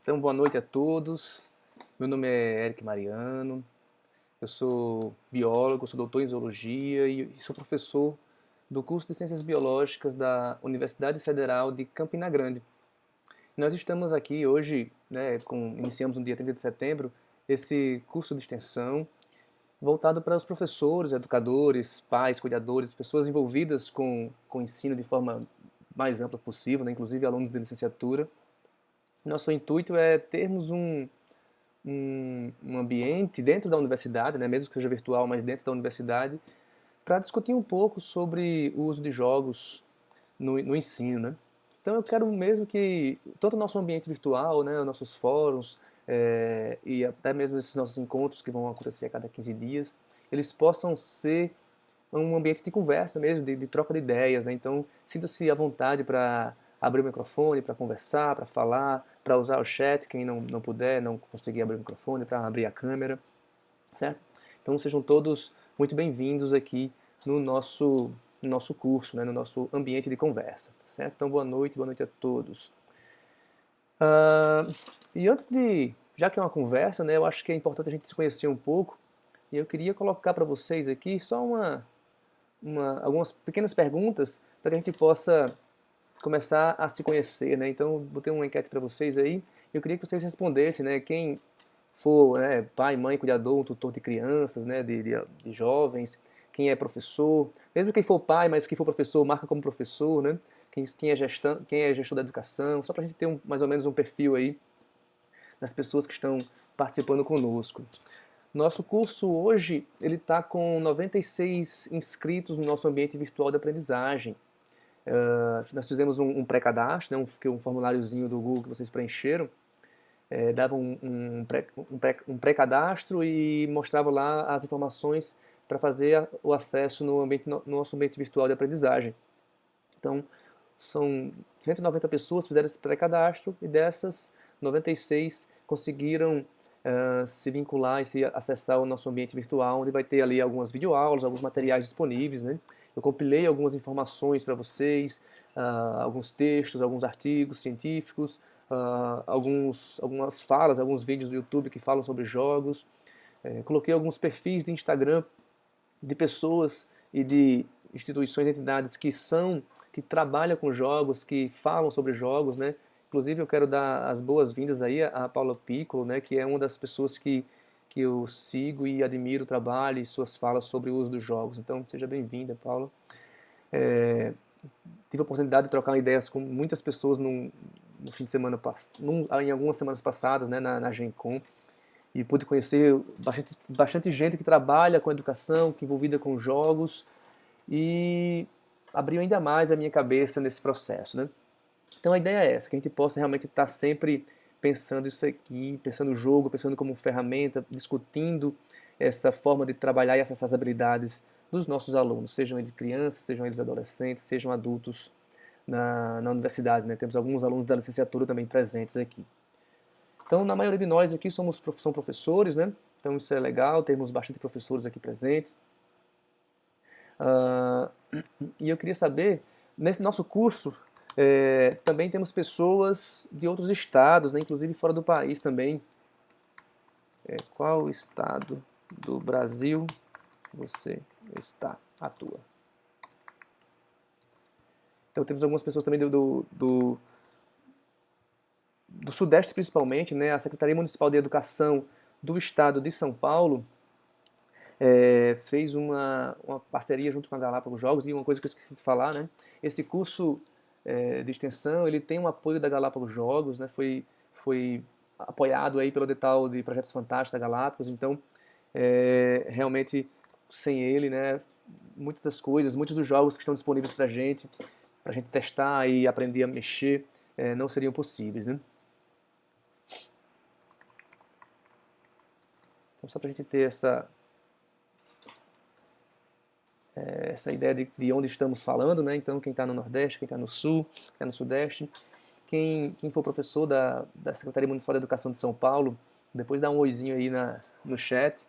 Então, boa noite a todos. Meu nome é Eric Mariano, eu sou biólogo, sou doutor em zoologia e sou professor do curso de Ciências Biológicas da Universidade Federal de Campina Grande. Nós estamos aqui hoje, iniciamos no dia 30 de setembro, esse curso de extensão voltado para os professores, educadores, pais, cuidadores, pessoas envolvidas com o ensino de forma mais ampla possível, né, inclusive alunos de licenciatura. Nosso intuito é termos um ambiente dentro da universidade, né, mesmo que seja virtual, mas dentro da universidade, para discutir um pouco sobre o uso de jogos no ensino, né? Então eu quero mesmo que todo o nosso ambiente virtual, né, os nossos fóruns, e até mesmo esses nossos encontros que vão acontecer a cada 15 dias, eles possam ser um ambiente de conversa mesmo, de troca de ideias, né? Então sinta-se à vontade para abrir o microfone, para conversar, para falar, para usar o chat, quem não puder, não conseguir abrir o microfone, para abrir a câmera, certo? Então sejam todos muito bem-vindos aqui no nosso curso, né, no nosso ambiente de conversa, certo? Então boa noite a todos. E antes já que é uma conversa, né, eu acho que é importante a gente se conhecer um pouco, e eu queria colocar para vocês aqui só algumas pequenas perguntas para que a gente possa começar a se conhecer, né? Então, botei uma enquete para vocês aí, eu queria que vocês respondessem, né? Quem for, né, pai, mãe, cuidador, um tutor de crianças, né, de jovens, quem é professor, mesmo quem for pai, mas quem for professor, marca como professor, né? Quem é gestor da educação, só para a gente ter mais ou menos um perfil aí das pessoas que estão participando conosco. Nosso curso hoje ele está com 96 inscritos no nosso ambiente virtual de aprendizagem. Nós fizemos um pré-cadastro, né, um formuláriozinho do Google que vocês preencheram, dava um pré-cadastro e mostrava lá as informações para fazer o acesso no nosso ambiente virtual de aprendizagem. Então, são 190 pessoas que fizeram esse pré-cadastro e dessas, 96 conseguiram se vincular e se acessar o nosso ambiente virtual, onde vai ter ali algumas videoaulas, alguns materiais disponíveis, né? Eu compilei algumas informações para vocês, alguns textos, alguns artigos científicos, algumas falas, alguns vídeos do YouTube que falam sobre jogos. Coloquei alguns perfis de Instagram de pessoas e de instituições, entidades que trabalham com jogos, que falam sobre jogos, né? Inclusive eu quero dar as boas-vindas aí a Paula Piccolo, né, que é uma das pessoas que eu sigo e admiro o trabalho e suas falas sobre o uso dos jogos. Então seja bem-vinda, Paula. Tive a oportunidade de trocar ideias com muitas pessoas no fim de semana, em algumas semanas passadas, né, na Gen Con, e pude conhecer bastante gente que trabalha com educação, que é envolvida com jogos, e abriu ainda mais a minha cabeça nesse processo, né? Então a ideia é essa, que a gente possa realmente estar sempre pensando isso aqui, pensando o jogo, pensando como ferramenta, discutindo essa forma de trabalhar e acessar as habilidades dos nossos alunos, sejam eles crianças, sejam eles adolescentes, sejam adultos na universidade, né? Temos alguns alunos da licenciatura também presentes aqui. Então, na maioria de nós aqui são professores, né? Então isso é legal, temos bastante professores aqui presentes. E eu queria saber, nesse nosso curso, também temos pessoas de outros estados, né? Inclusive fora do país também. Qual estado do Brasil você atua? Então temos algumas pessoas também do Sudeste principalmente, né? A Secretaria Municipal de Educação do Estado de São Paulo fez uma parceria junto com a Galápagos Jogos, e uma coisa que eu esqueci de falar, né? Esse curso de extensão, ele tem um apoio da Galápagos Jogos, né? Foi apoiado aí pelo edital de Projetos Fantásticos da Galápagos, então realmente sem ele, né? Muitas das coisas, muitos dos jogos que estão disponíveis para a gente testar e aprender a mexer, não seriam possíveis, né? Então só para a gente ter essa ideia de onde estamos falando, né? Então, quem está no Nordeste, quem está no Sul, quem está no Sudeste, quem for professor da Secretaria Municipal de Educação de São Paulo, depois dá um oizinho aí no chat.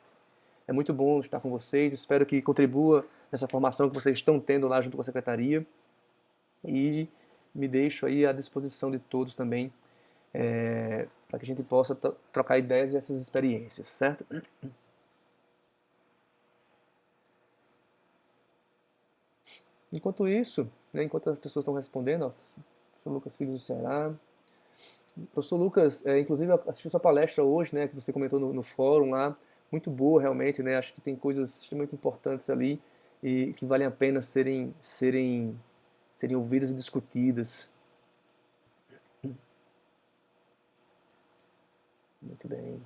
É muito bom estar com vocês, espero que contribua nessa formação que vocês estão tendo lá junto com a Secretaria, e me deixo aí à disposição de todos também para que a gente possa trocar ideias e essas experiências, certo? Enquanto isso, né, enquanto as pessoas estão respondendo, ó, professor Lucas Filhos do Ceará, professor Lucas, inclusive eu assisti sua palestra hoje, né, que você comentou no fórum lá, muito boa realmente, né, acho que tem coisas extremamente importantes ali e que valem a pena serem ouvidas e discutidas. Muito bem.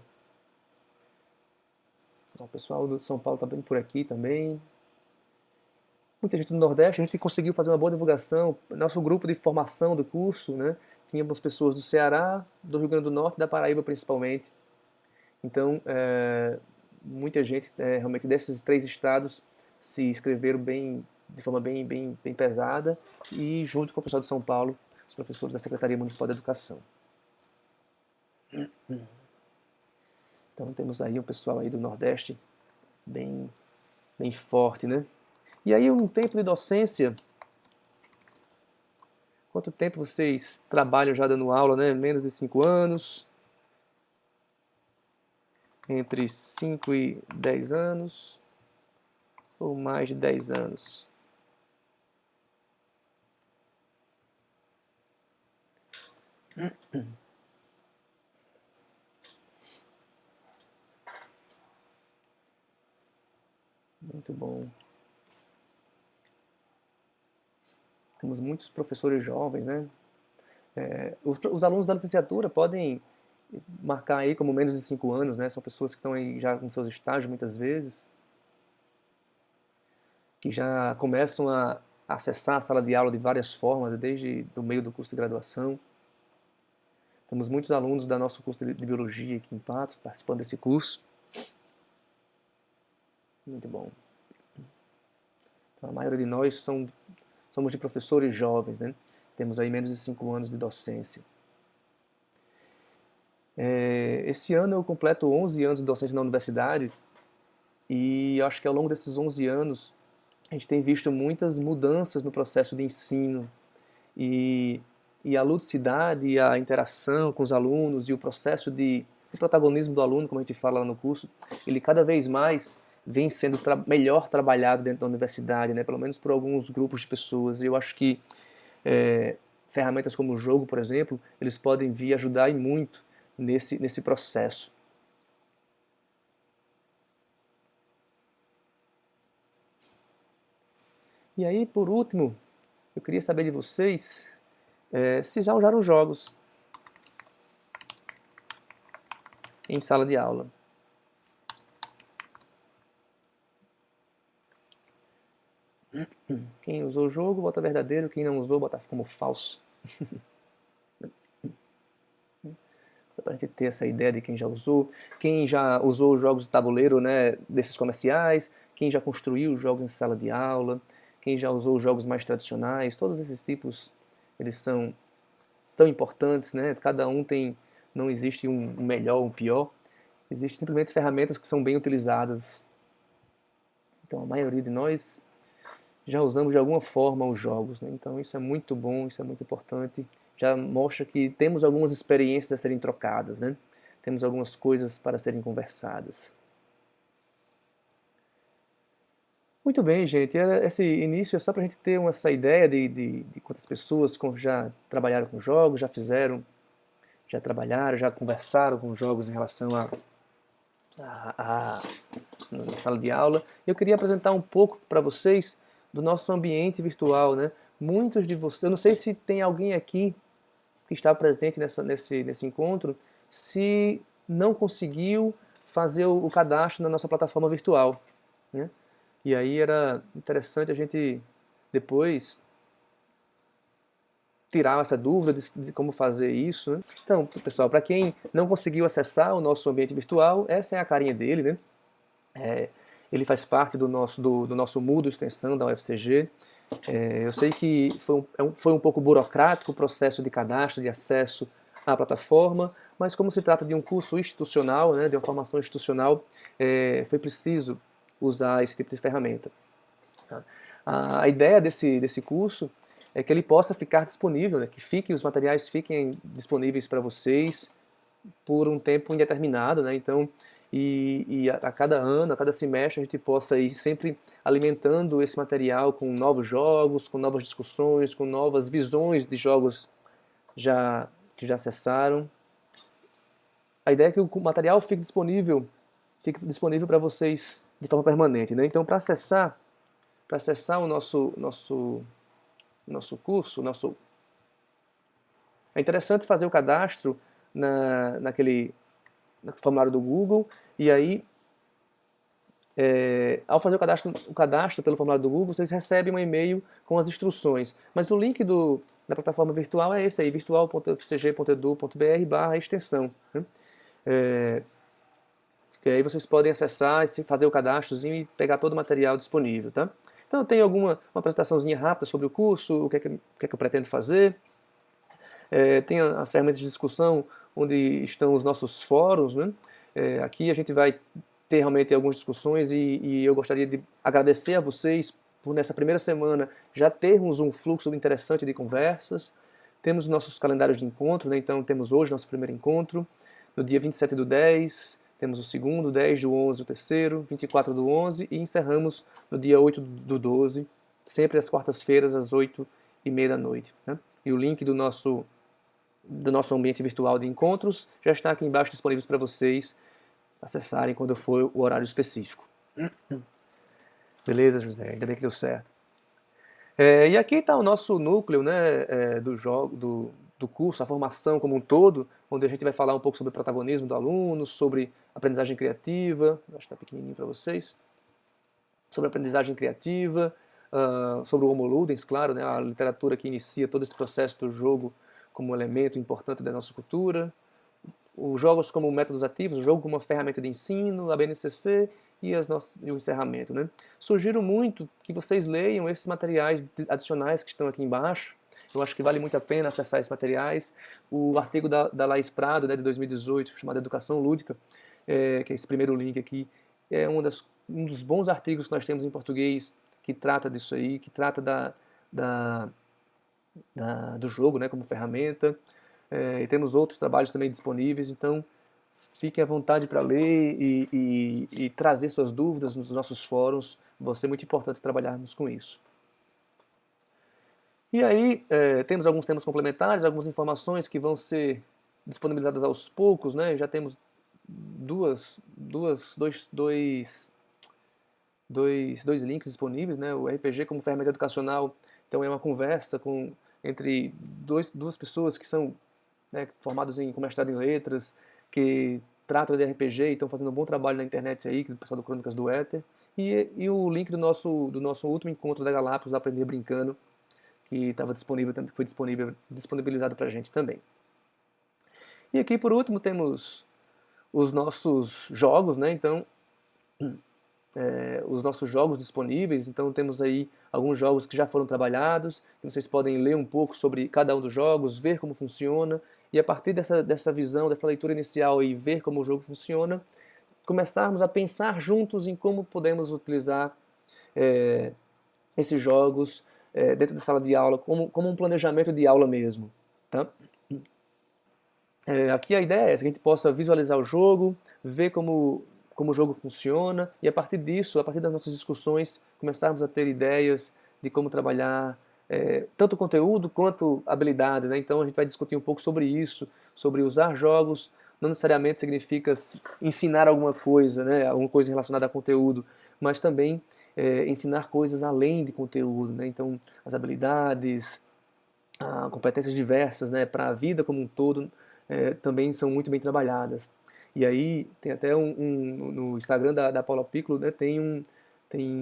O pessoal do São Paulo está bem por aqui também. Muita gente do Nordeste, a gente conseguiu fazer uma boa divulgação. Nosso grupo de formação do curso, né? Tínhamos pessoas do Ceará, do Rio Grande do Norte e da Paraíba principalmente. Então, muita gente realmente desses 3 estados se inscreveram de forma bem pesada e junto com o pessoal de São Paulo, os professores da Secretaria Municipal de Educação. Então temos aí um pessoal aí do Nordeste bem forte, né? E aí um tempo de docência, quanto tempo vocês trabalham já dando aula, né? Menos de 5 anos, entre 5 e 10 anos, ou mais de 10 anos? Muito bom. Temos muitos professores jovens, né? Os alunos da licenciatura podem marcar aí como menos de 5 anos, né? São pessoas que estão aí já com seus estágios muitas vezes, que já começam a acessar a sala de aula de várias formas, desde o meio do curso de graduação. Temos muitos alunos do nosso curso de Biologia aqui em Patos participando desse curso. Muito bom. Então, a maioria de nós somos de professores jovens, né? Temos aí menos de 5 anos de docência. Esse ano eu completo 11 anos de docência na universidade e acho que ao longo desses 11 anos a gente tem visto muitas mudanças no processo de ensino e a ludicidade e a interação com os alunos e o processo de protagonismo do aluno, como a gente fala lá no curso, ele cada vez mais vem sendo melhor trabalhado dentro da universidade, né? Pelo menos por alguns grupos de pessoas. E eu acho que ferramentas como o jogo, por exemplo, eles podem vir ajudar e muito nesse processo. E aí, por último, eu queria saber de vocês se já usaram jogos em sala de aula. Quem usou o jogo, bota verdadeiro. Quem não usou, bota como falso. Para a gente ter essa ideia de quem já usou. Quem já usou os jogos de tabuleiro, né, desses comerciais. Quem já construiu jogos em sala de aula. Quem já usou os jogos mais tradicionais. Todos esses tipos, eles são importantes, né? Cada um tem... Não existe um melhor ou um pior. Existem simplesmente ferramentas que são bem utilizadas. Então, a maioria de nós já usamos de alguma forma os jogos, né? Então isso é muito bom, isso é muito importante. Já mostra que temos algumas experiências a serem trocadas, né? Temos algumas coisas para serem conversadas. Muito bem, gente. Esse início é só para a gente ter essa ideia de quantas pessoas já trabalharam com jogos, já fizeram, já trabalharam, já conversaram com jogos em relação na sala de aula. Eu queria apresentar um pouco para vocês do nosso ambiente virtual, né? Muitos de vocês, eu não sei se tem alguém aqui que está presente nesse encontro, se não conseguiu fazer o cadastro na nossa plataforma virtual, né? E aí era interessante a gente depois tirar essa dúvida de como fazer isso, né? Então, pessoal, para quem não conseguiu acessar o nosso ambiente virtual, essa é a carinha dele, né? Ele faz parte do nosso Moodle extensão da UFCG. Eu sei que foi um pouco burocrático o processo de cadastro, de acesso à plataforma, mas como se trata de um curso institucional, né, de uma formação institucional, foi preciso usar esse tipo de ferramenta. A ideia desse curso que ele possa ficar disponível, né, que os materiais fiquem disponíveis para vocês por um tempo indeterminado, né? Então, a cada ano, a cada semestre, a gente possa ir sempre alimentando esse material com novos jogos, com novas discussões, com novas visões de jogos que já acessaram. A ideia é que o material fique disponível para vocês de forma permanente, né? Então, para acessar o nosso curso, é interessante fazer o cadastro no formulário do Google, e aí, ao fazer o cadastro pelo formulário do Google, vocês recebem um e-mail com as instruções. Mas o link da plataforma virtual é esse aí, virtual.fcg.edu.br/extensão. Né? Que aí vocês podem acessar, fazer o cadastrozinho e pegar todo o material disponível. Tá? Então eu tenho uma apresentaçãozinha rápida sobre o curso, o que é que eu pretendo fazer. Tem as ferramentas de discussão onde estão os nossos fóruns, né? Aqui a gente vai ter realmente algumas discussões e eu gostaria de agradecer a vocês por nessa primeira semana já termos um fluxo interessante de conversas. Temos nossos calendários de encontro, né? Então temos hoje nosso primeiro encontro, no dia 27/10, temos o segundo, 10/11 o terceiro, 24/11 e encerramos no dia 8/12, sempre às quartas-feiras às 8h30 da noite. Né? E o link do nosso ambiente virtual de encontros já está aqui embaixo disponível para vocês acessarem quando for o horário específico. Beleza, José? Ainda bem que deu certo. E aqui está o nosso núcleo, né, do curso, a formação como um todo, onde a gente vai falar um pouco sobre o protagonismo do aluno, sobre aprendizagem criativa, acho que está pequenininho para vocês, sobre aprendizagem criativa, sobre o Homo Ludens, claro, né, a literatura que inicia todo esse processo do jogo como elemento importante da nossa cultura, os jogos como métodos ativos, o jogo como uma ferramenta de ensino, a BNCC e o encerramento. Né? Sugiro muito que vocês leiam esses materiais adicionais que estão aqui embaixo. Eu acho que vale muito a pena acessar esses materiais. O artigo da Laís Prado, né, de 2018, chamado Educação Lúdica, que é esse primeiro link aqui, é um dos bons artigos que nós temos em português que trata disso aí, que trata do jogo, né, como ferramenta. E temos outros trabalhos também disponíveis, então fiquem à vontade para ler e trazer suas dúvidas nos nossos fóruns. Vai ser muito importante trabalharmos com isso. E aí temos alguns temas complementares, algumas informações que vão ser disponibilizadas aos poucos, né? Já temos dois links disponíveis, né? O RPG como ferramenta educacional, então é uma conversa entre duas pessoas que são, né, formados com mestrado em letras, que tratam de RPG e estão fazendo um bom trabalho na internet aí, que é o pessoal do Crônicas do Éter, e o link do nosso último encontro da Galápagos, Aprender Brincando, que estava disponível, foi disponibilizado para a gente também. E aqui, por último, temos os nossos jogos, né? Então, os nossos jogos disponíveis, então temos aí alguns jogos que já foram trabalhados, e vocês podem ler um pouco sobre cada um dos jogos, ver como funciona, e a partir dessa visão, dessa leitura inicial e ver como o jogo funciona, começarmos a pensar juntos em como podemos utilizar esses jogos dentro da sala de aula, como um planejamento de aula mesmo. Tá? Aqui a ideia é essa, que a gente possa visualizar o jogo, ver como o jogo funciona, e a partir disso, a partir das nossas discussões, começarmos a ter ideias de como trabalhar tanto conteúdo quanto habilidades. Né? Então a gente vai discutir um pouco sobre isso, sobre usar jogos, não necessariamente significa ensinar alguma coisa, né? Alguma coisa relacionada a conteúdo, mas também ensinar coisas além de conteúdo. Né? Então as habilidades, competências diversas, né, para a vida como um todo, também são muito bem trabalhadas. E aí tem até no Instagram da Paula Piccolo, né, tem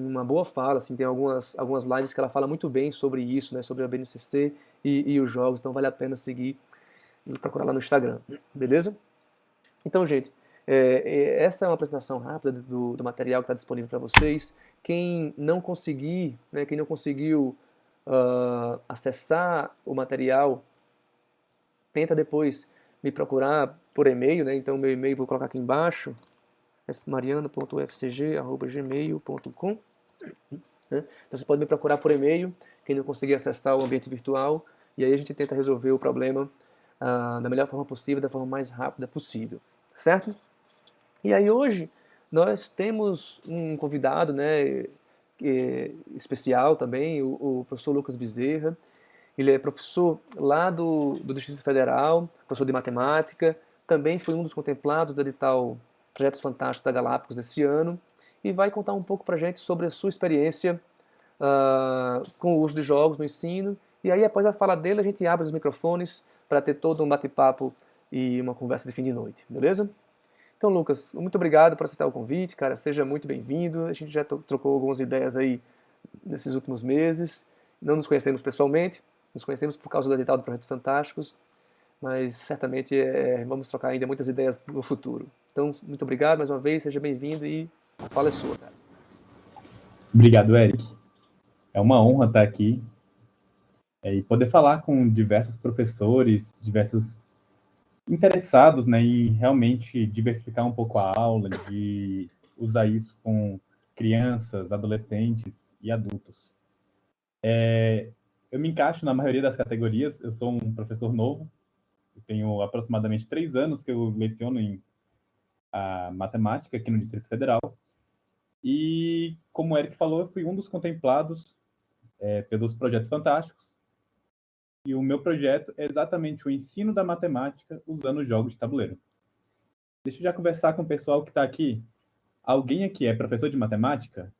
uma boa fala, assim, tem algumas lives que ela fala muito bem sobre isso, né, sobre a BNCC e os jogos, então vale a pena seguir e procurar lá no Instagram, beleza? Então, gente, essa é uma apresentação rápida do material que está disponível para vocês. Quem não conseguir, né, quem não conseguiu acessar o material, tenta depois me procurar por e-mail, né? Então meu e-mail vou colocar aqui embaixo, fmariano.ufcg@gmail.com, né? Então você pode me procurar por e-mail quem não conseguir acessar o ambiente virtual, e aí a gente tenta resolver o problema da melhor forma possível, da forma mais rápida possível, certo? E aí hoje nós temos um convidado, né, especial também, o professor Lucas Bezerra. Ele é professor lá do Distrito Federal, professor de matemática, também foi um dos contemplados do edital Projetos Fantásticos da Galápagos desse ano, e vai contar um pouco para a gente sobre a sua experiência com o uso de jogos no ensino. E aí, após a fala dele, a gente abre os microfones para ter todo um bate-papo e uma conversa de fim de noite, beleza? Então, Lucas, muito obrigado por aceitar o convite, cara. Seja muito bem-vindo. A gente já trocou algumas ideias aí nesses últimos meses. Não nos conhecemos pessoalmente, nos conhecemos por causa do edital do Projetos Fantásticos, mas certamente vamos trocar ainda muitas ideias no futuro. Então, muito obrigado mais uma vez, seja bem-vindo e a fala é sua, cara. Obrigado, Eric. É uma honra estar aqui e poder falar com diversos professores, diversos interessados, né, em realmente diversificar um pouco a aula, de usar isso com crianças, adolescentes e adultos. Eu me encaixo na maioria das categorias. Eu sou um professor novo, eu tenho aproximadamente 3 anos que eu leciono em matemática aqui no Distrito Federal. E, como o Eric falou, eu fui um dos contemplados pelos Projetos Fantásticos. E o meu projeto é exatamente o ensino da matemática usando jogos de tabuleiro. Deixa eu já conversar com o pessoal que está aqui. Alguém aqui é professor de matemática?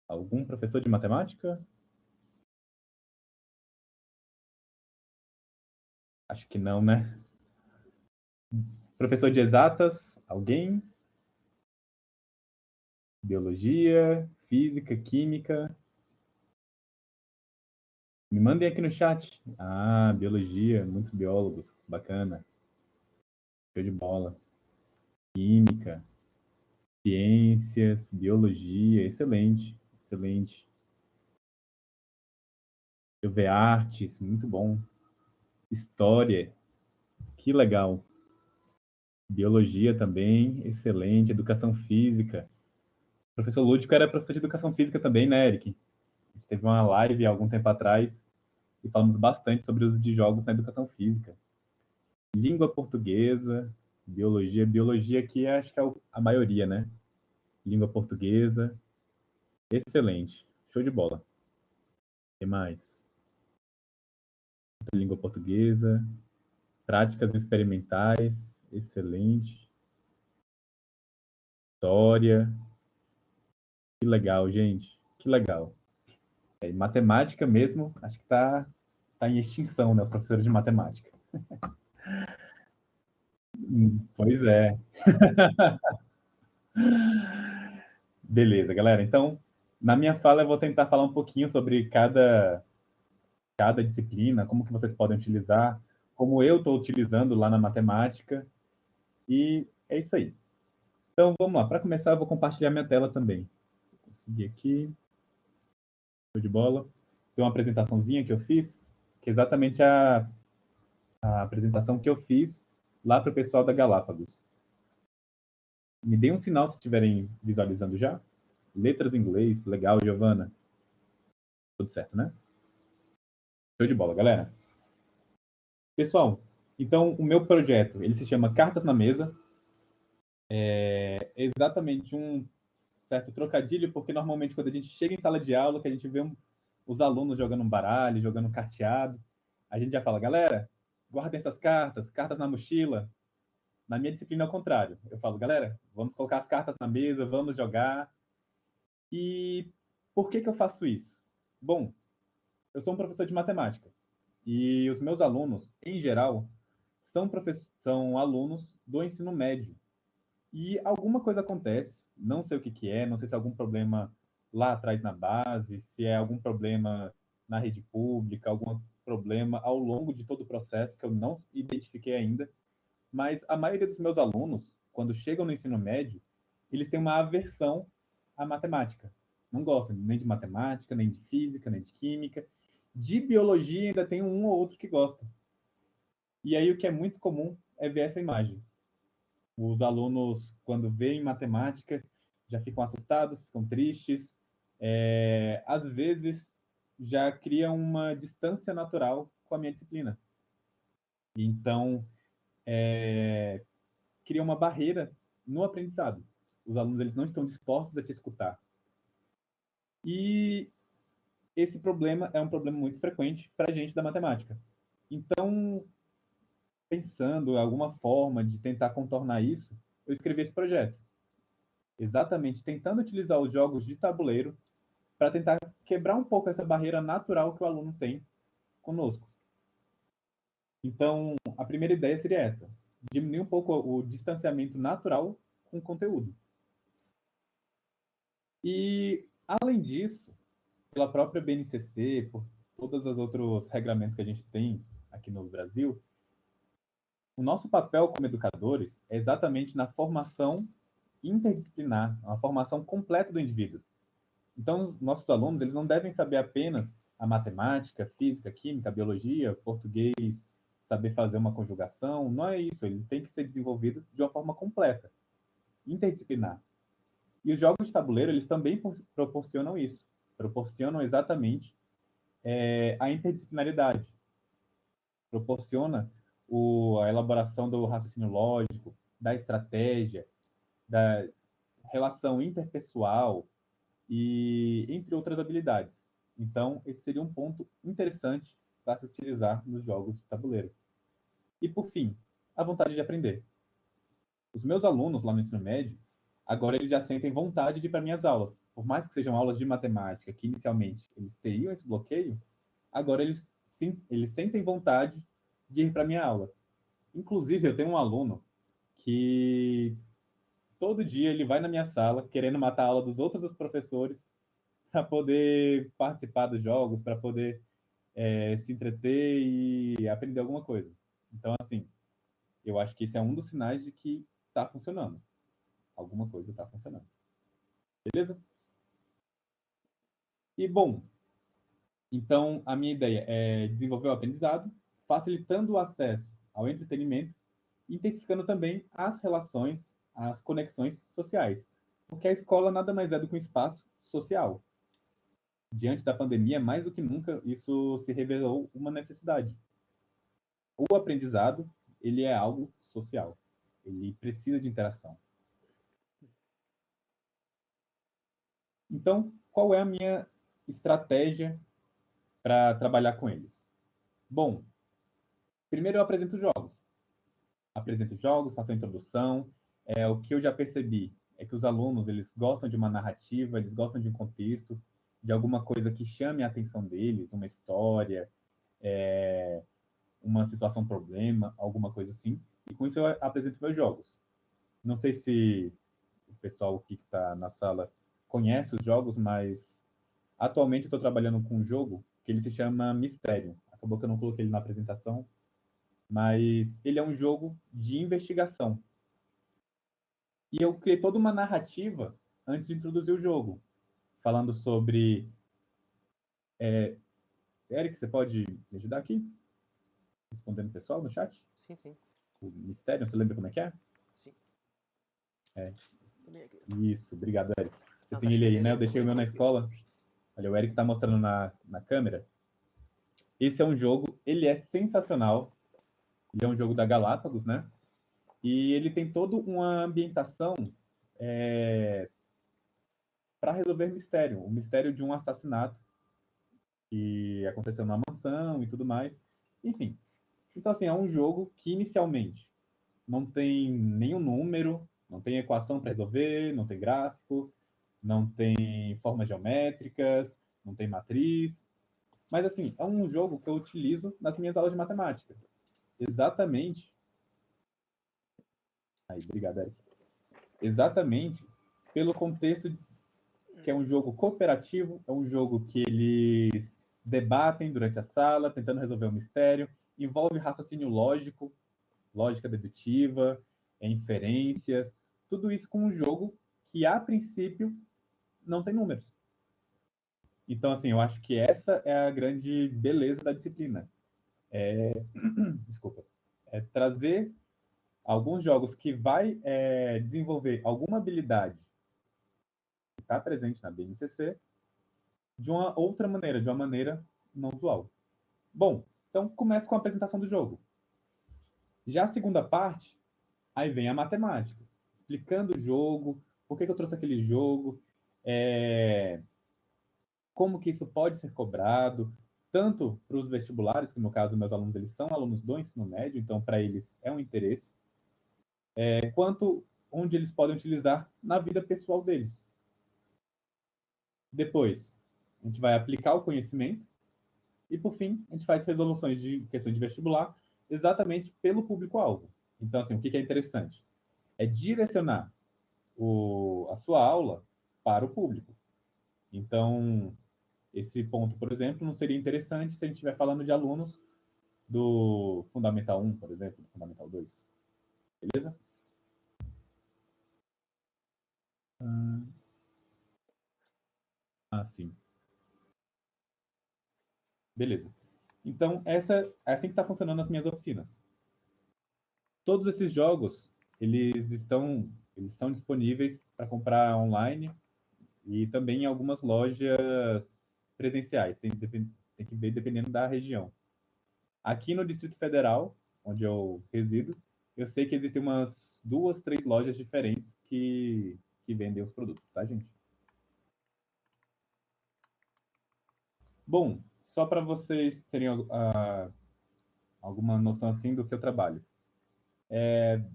Algum professor de matemática? Acho que não, né? Professor de exatas? Alguém? Biologia, física, química? Me mandem aqui no chat. Ah, biologia, muitos biólogos. Bacana. Show de bola. Química, ciências, biologia, excelente, excelente. Eu ver artes, muito bom. História, que legal. Biologia também, excelente. Educação física. O professor Lúdico era professor de educação física também, né, Eric? A gente teve uma live há algum tempo atrás e falamos bastante sobre o uso de jogos na educação física. Língua portuguesa, biologia. Biologia aqui acho que é a maioria, né? Língua portuguesa. Excelente. Show de bola. O que mais? Língua portuguesa. Práticas experimentais. Excelente. História. Que legal, gente. Que legal. Matemática mesmo, acho que tá em extinção, né? Os professores de matemática. Pois é. Beleza, galera. Então, na minha fala, eu vou tentar falar um pouquinho sobre cada disciplina, como que vocês podem utilizar, como eu estou utilizando lá na matemática. E é isso aí. Então, vamos lá. Para começar, eu vou compartilhar minha tela também. Vou conseguir aqui. Show de bola. Tem uma apresentaçãozinha que eu fiz, que é exatamente a apresentação que eu fiz lá para o pessoal da Galápagos. Me dê um sinal se estiverem visualizando já. Letras em inglês, legal, Giovana. Tudo certo, né? Show de bola, galera. Pessoal, então o meu projeto, ele se chama Cartas na Mesa. É exatamente um certo trocadilho, porque normalmente quando a gente chega em sala de aula, que a gente vê os alunos jogando um baralho, jogando um carteado, a gente já fala, galera, guardem essas cartas, cartas na mochila. Na minha disciplina é o contrário. Eu falo, galera, vamos colocar as cartas na mesa, vamos jogar. E por que eu faço isso? Bom, eu sou um professor de matemática e os meus alunos, em geral, são alunos do ensino médio. E alguma coisa acontece, não sei o que é, não sei se é algum problema lá atrás na base, se é algum problema na rede pública, algum problema ao longo de todo o processo que eu não identifiquei ainda, mas a maioria dos meus alunos, quando chegam no ensino médio, eles têm uma aversão à matemática. Não gostam nem de matemática, nem de física, nem de química. De biologia ainda tem um ou outro que gosta. E aí o que é muito comum é ver essa imagem. Os alunos, quando veem matemática, já ficam assustados, ficam tristes, às vezes já cria uma distância natural com a minha disciplina. Então, cria uma barreira no aprendizado. Os alunos eles não estão dispostos a te escutar. E esse problema é um problema muito frequente para a gente da matemática. Então, pensando em alguma forma de tentar contornar isso, eu escrevi esse projeto. Exatamente tentando utilizar os jogos de tabuleiro para tentar quebrar um pouco essa barreira natural que o aluno tem conosco. Então, a primeira ideia seria essa: diminuir um pouco o distanciamento natural com o conteúdo. E, além disso, pela própria BNCC, por todos os outros regramentos que a gente tem aqui no Brasil, o nosso papel como educadores é exatamente na formação interdisciplinar, a formação completa do indivíduo. Então, nossos alunos eles não devem saber apenas a matemática, física, química, biologia, português, saber fazer uma conjugação. Não é isso. Ele tem que ser desenvolvido de uma forma completa, interdisciplinar. E os jogos de tabuleiro eles também proporcionam isso. Proporcionam exatamente a interdisciplinaridade. Proporciona a elaboração do raciocínio lógico, da estratégia, da relação interpessoal, e entre outras habilidades. Então, esse seria um ponto interessante para se utilizar nos jogos de tabuleiro. E, por fim, a vontade de aprender. Os meus alunos lá no ensino médio, agora eles já sentem vontade de ir para minhas aulas. Por mais que sejam aulas de matemática, que inicialmente eles teriam esse bloqueio, agora eles sentem vontade de ir para minha aula. Inclusive, eu tenho um aluno que todo dia ele vai na minha sala querendo matar a aula dos outros professores para poder participar dos jogos, para poder se entreter e aprender alguma coisa. Então, assim, eu acho que esse é um dos sinais de que está funcionando. Alguma coisa está funcionando. Beleza? E, bom, então a minha ideia é desenvolver o aprendizado, facilitando o acesso ao entretenimento, intensificando também as relações, as conexões sociais. Porque a escola nada mais é do que um espaço social. Diante da pandemia, mais do que nunca, isso se revelou uma necessidade. O aprendizado, ele é algo social. Ele precisa de interação. Então, qual é a minha estratégia para trabalhar com eles? Bom, primeiro eu apresento jogos. Apresento jogos, faço a introdução. O que eu já percebi é que os alunos, eles gostam de uma narrativa, eles gostam de um contexto, de alguma coisa que chame a atenção deles, uma história, uma situação, problema, alguma coisa assim. E com isso eu apresento meus jogos. Não sei se o pessoal que está na sala conhece os jogos, mas atualmente eu estou trabalhando com um jogo que ele se chama Mistério. Acabou que eu não coloquei ele na apresentação, mas ele é um jogo de investigação. E eu criei toda uma narrativa antes de introduzir o jogo, falando sobre... Eric, você pode me ajudar aqui? Respondendo o pessoal no chat? Sim, sim. O Mistério, você lembra como é que é? Sim. Isso, obrigado, Eric. Você Não, tem tá ele aí, chegando né? aí, Eu só um deixei o meu na momentinho aqui. escola. Olha, o Eric está mostrando na câmera. Esse é um jogo, ele é sensacional. Ele é um jogo da Galápagos, né? E ele tem toda uma ambientação para resolver mistério. O mistério de um assassinato que aconteceu na mansão e tudo mais. Enfim. Então, assim, é um jogo que inicialmente não tem nenhum número, não tem equação para resolver, não tem gráfico, não tem formas geométricas, não tem matriz. Mas, assim, é um jogo que eu utilizo nas minhas aulas de matemática. Exatamente. Aí, obrigado, Eric. Exatamente pelo contexto que é um jogo cooperativo, é um jogo que eles debatem durante a sala, tentando resolver um mistério, envolve raciocínio lógico, lógica dedutiva, inferências, tudo isso com um jogo que, a princípio, não tem números. Então, assim, eu acho que essa é a grande beleza da disciplina. Desculpa. É trazer alguns jogos que vai desenvolver alguma habilidade que está presente na BNCC de uma outra maneira, de uma maneira não usual. Bom, então começa com a apresentação do jogo. Já a segunda parte, aí vem a matemática, explicando o jogo, por que eu trouxe aquele jogo, como que isso pode ser cobrado, tanto para os vestibulares, que no caso meus alunos eles são alunos do ensino médio, então para eles é um interesse, quanto onde eles podem utilizar na vida pessoal deles. Depois, a gente vai aplicar o conhecimento e, por fim, a gente faz resoluções de questões de vestibular exatamente pelo público-alvo. Então, assim, o que é interessante? É direcionar a sua aula para o público. Então, esse ponto, por exemplo, não seria interessante se a gente estiver falando de alunos do Fundamental 1, por exemplo, do Fundamental 2. Beleza? Sim. Beleza. Então, é assim que está funcionando as minhas oficinas. Todos esses jogos, eles são disponíveis para comprar online e também em algumas lojas presenciais. Tem que ver dependendo da região. Aqui no Distrito Federal, onde eu resido, eu sei que existem umas 2, 3 lojas diferentes que vendem os produtos, tá, gente? Bom, só para vocês terem alguma noção assim do que eu trabalho.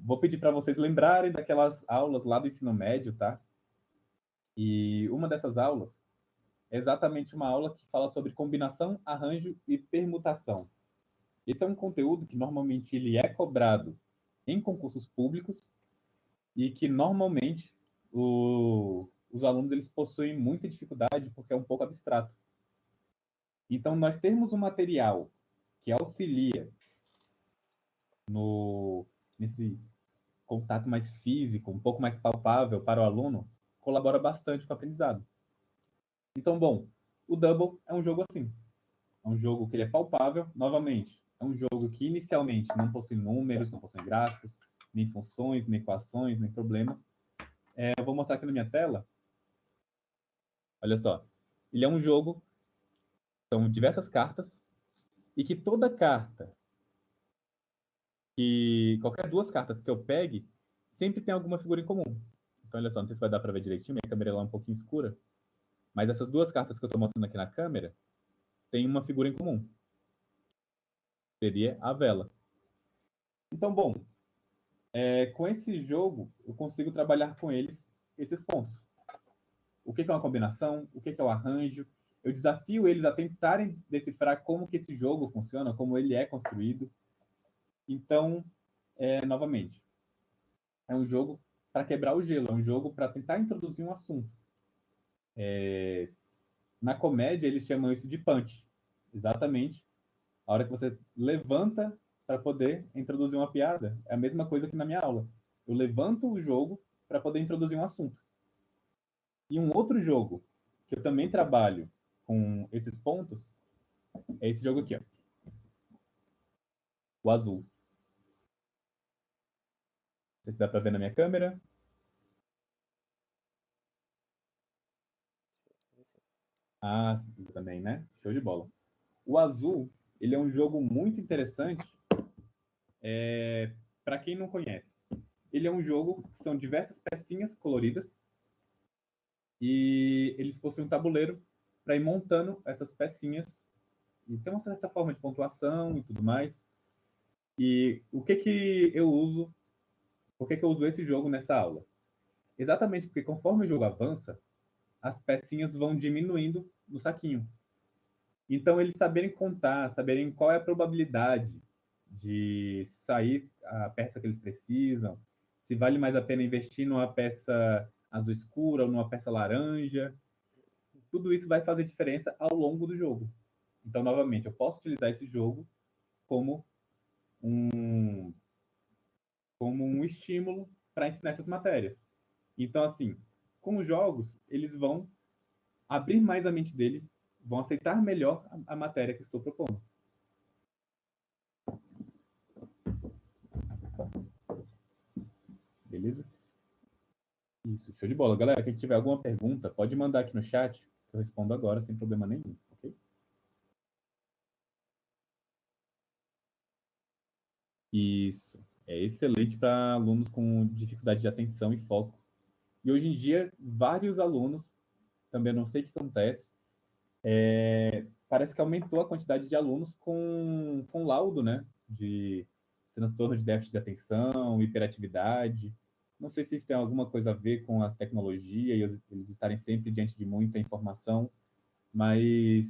Vou pedir para vocês lembrarem daquelas aulas lá do ensino médio, tá? E uma dessas aulas é exatamente uma aula que fala sobre combinação, arranjo e permutação. Esse é um conteúdo que normalmente ele é cobrado em concursos públicos e que normalmente os alunos eles possuem muita dificuldade porque é um pouco abstrato. Então, nós temos um material que auxilia nesse contato mais físico, um pouco mais palpável para o aluno, colabora bastante com o aprendizado. Então, bom, o Double é um jogo assim. É um jogo que ele é palpável, novamente. É um jogo que inicialmente não possui números, não possui gráficos, nem funções, nem equações, nem problemas. Eu vou mostrar aqui na minha tela. Olha só. Ele é um jogo, são diversas cartas, e que toda carta, que qualquer duas cartas que eu pegue, sempre tem alguma figura em comum. Então, olha só, não sei se vai dar para ver direitinho, minha câmera lá é um pouquinho escura, mas essas duas cartas que eu estou mostrando aqui na câmera têm uma figura em comum. Seria a vela. Então, bom, com esse jogo, eu consigo trabalhar com eles esses pontos. O que é uma combinação? O que é o arranjo? Eu desafio eles a tentarem decifrar como que esse jogo funciona, como ele é construído. Então, novamente, é um jogo para quebrar o gelo, é um jogo para tentar introduzir um assunto. Na comédia, eles chamam isso de punch. Exatamente. A hora que você levanta para poder introduzir uma piada, é a mesma coisa que na minha aula. Eu levanto o jogo para poder introduzir um assunto. E um outro jogo que eu também trabalho com esses pontos é esse jogo aqui, ó. O azul. Não sei se dá para ver na minha câmera. Também, né? Show de bola. O azul, ele é um jogo muito interessante para quem não conhece. Ele é um jogo que são diversas pecinhas coloridas e eles possuem um tabuleiro para ir montando essas pecinhas e tem uma certa forma de pontuação e tudo mais. E o que que eu uso? Por que que eu uso esse jogo nessa aula? Exatamente porque conforme o jogo avança, as pecinhas vão diminuindo no saquinho. Então, eles saberem contar, saberem qual é a probabilidade de sair a peça que eles precisam, se vale mais a pena investir numa peça azul escura ou numa peça laranja, tudo isso vai fazer diferença ao longo do jogo. Então, novamente, eu posso utilizar esse jogo como um, como um estímulo para ensinar essas matérias. Então, assim, com os jogos, eles vão abrir mais a mente deles, vão aceitar melhor a matéria que estou propondo. Beleza? Isso, show de bola. Galera, quem tiver alguma pergunta, pode mandar aqui no chat. Eu respondo agora sem problema nenhum, ok? Isso. É excelente para alunos com dificuldade de atenção e foco. E hoje em dia, vários alunos, também não sei o que acontece, parece que aumentou a quantidade de alunos com laudo, né? De transtorno de déficit de atenção, hiperatividade. Não sei se isso tem alguma coisa a ver com a tecnologia e eles estarem sempre diante de muita informação, mas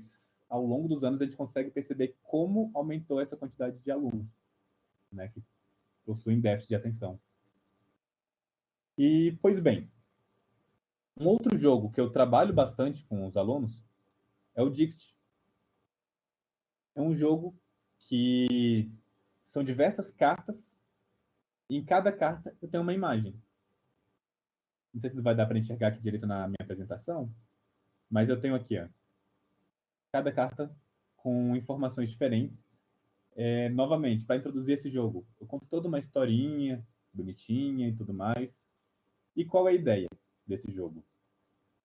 ao longo dos anos a gente consegue perceber como aumentou essa quantidade de alunos, né, que possuem déficit de atenção. E, pois bem, um outro jogo que eu trabalho bastante com os alunos é o Dixit. É um jogo que são diversas cartas e em cada carta eu tenho uma imagem. Não sei se vai dar para enxergar aqui direito na minha apresentação, mas eu tenho aqui, ó, cada carta com informações diferentes. Novamente, para introduzir esse jogo, eu conto toda uma historinha bonitinha e tudo mais. E qual é a ideia desse jogo?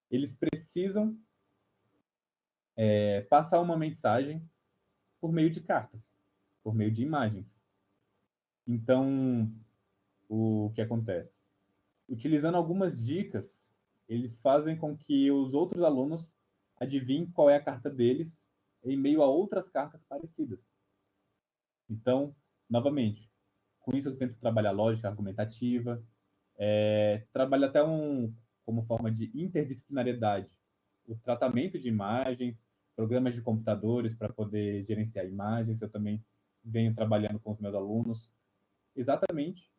Eles precisam passar uma mensagem por meio de cartas, por meio de imagens. Então, o que acontece? Utilizando algumas dicas, eles fazem com que os outros alunos adivinhem qual é a carta deles em meio a outras cartas parecidas. Então, novamente, com isso eu tento trabalhar lógica argumentativa, trabalho até como forma de interdisciplinariedade, o tratamento de imagens, programas de computadores para poder gerenciar imagens, eu também venho trabalhando com os meus alunos, exatamente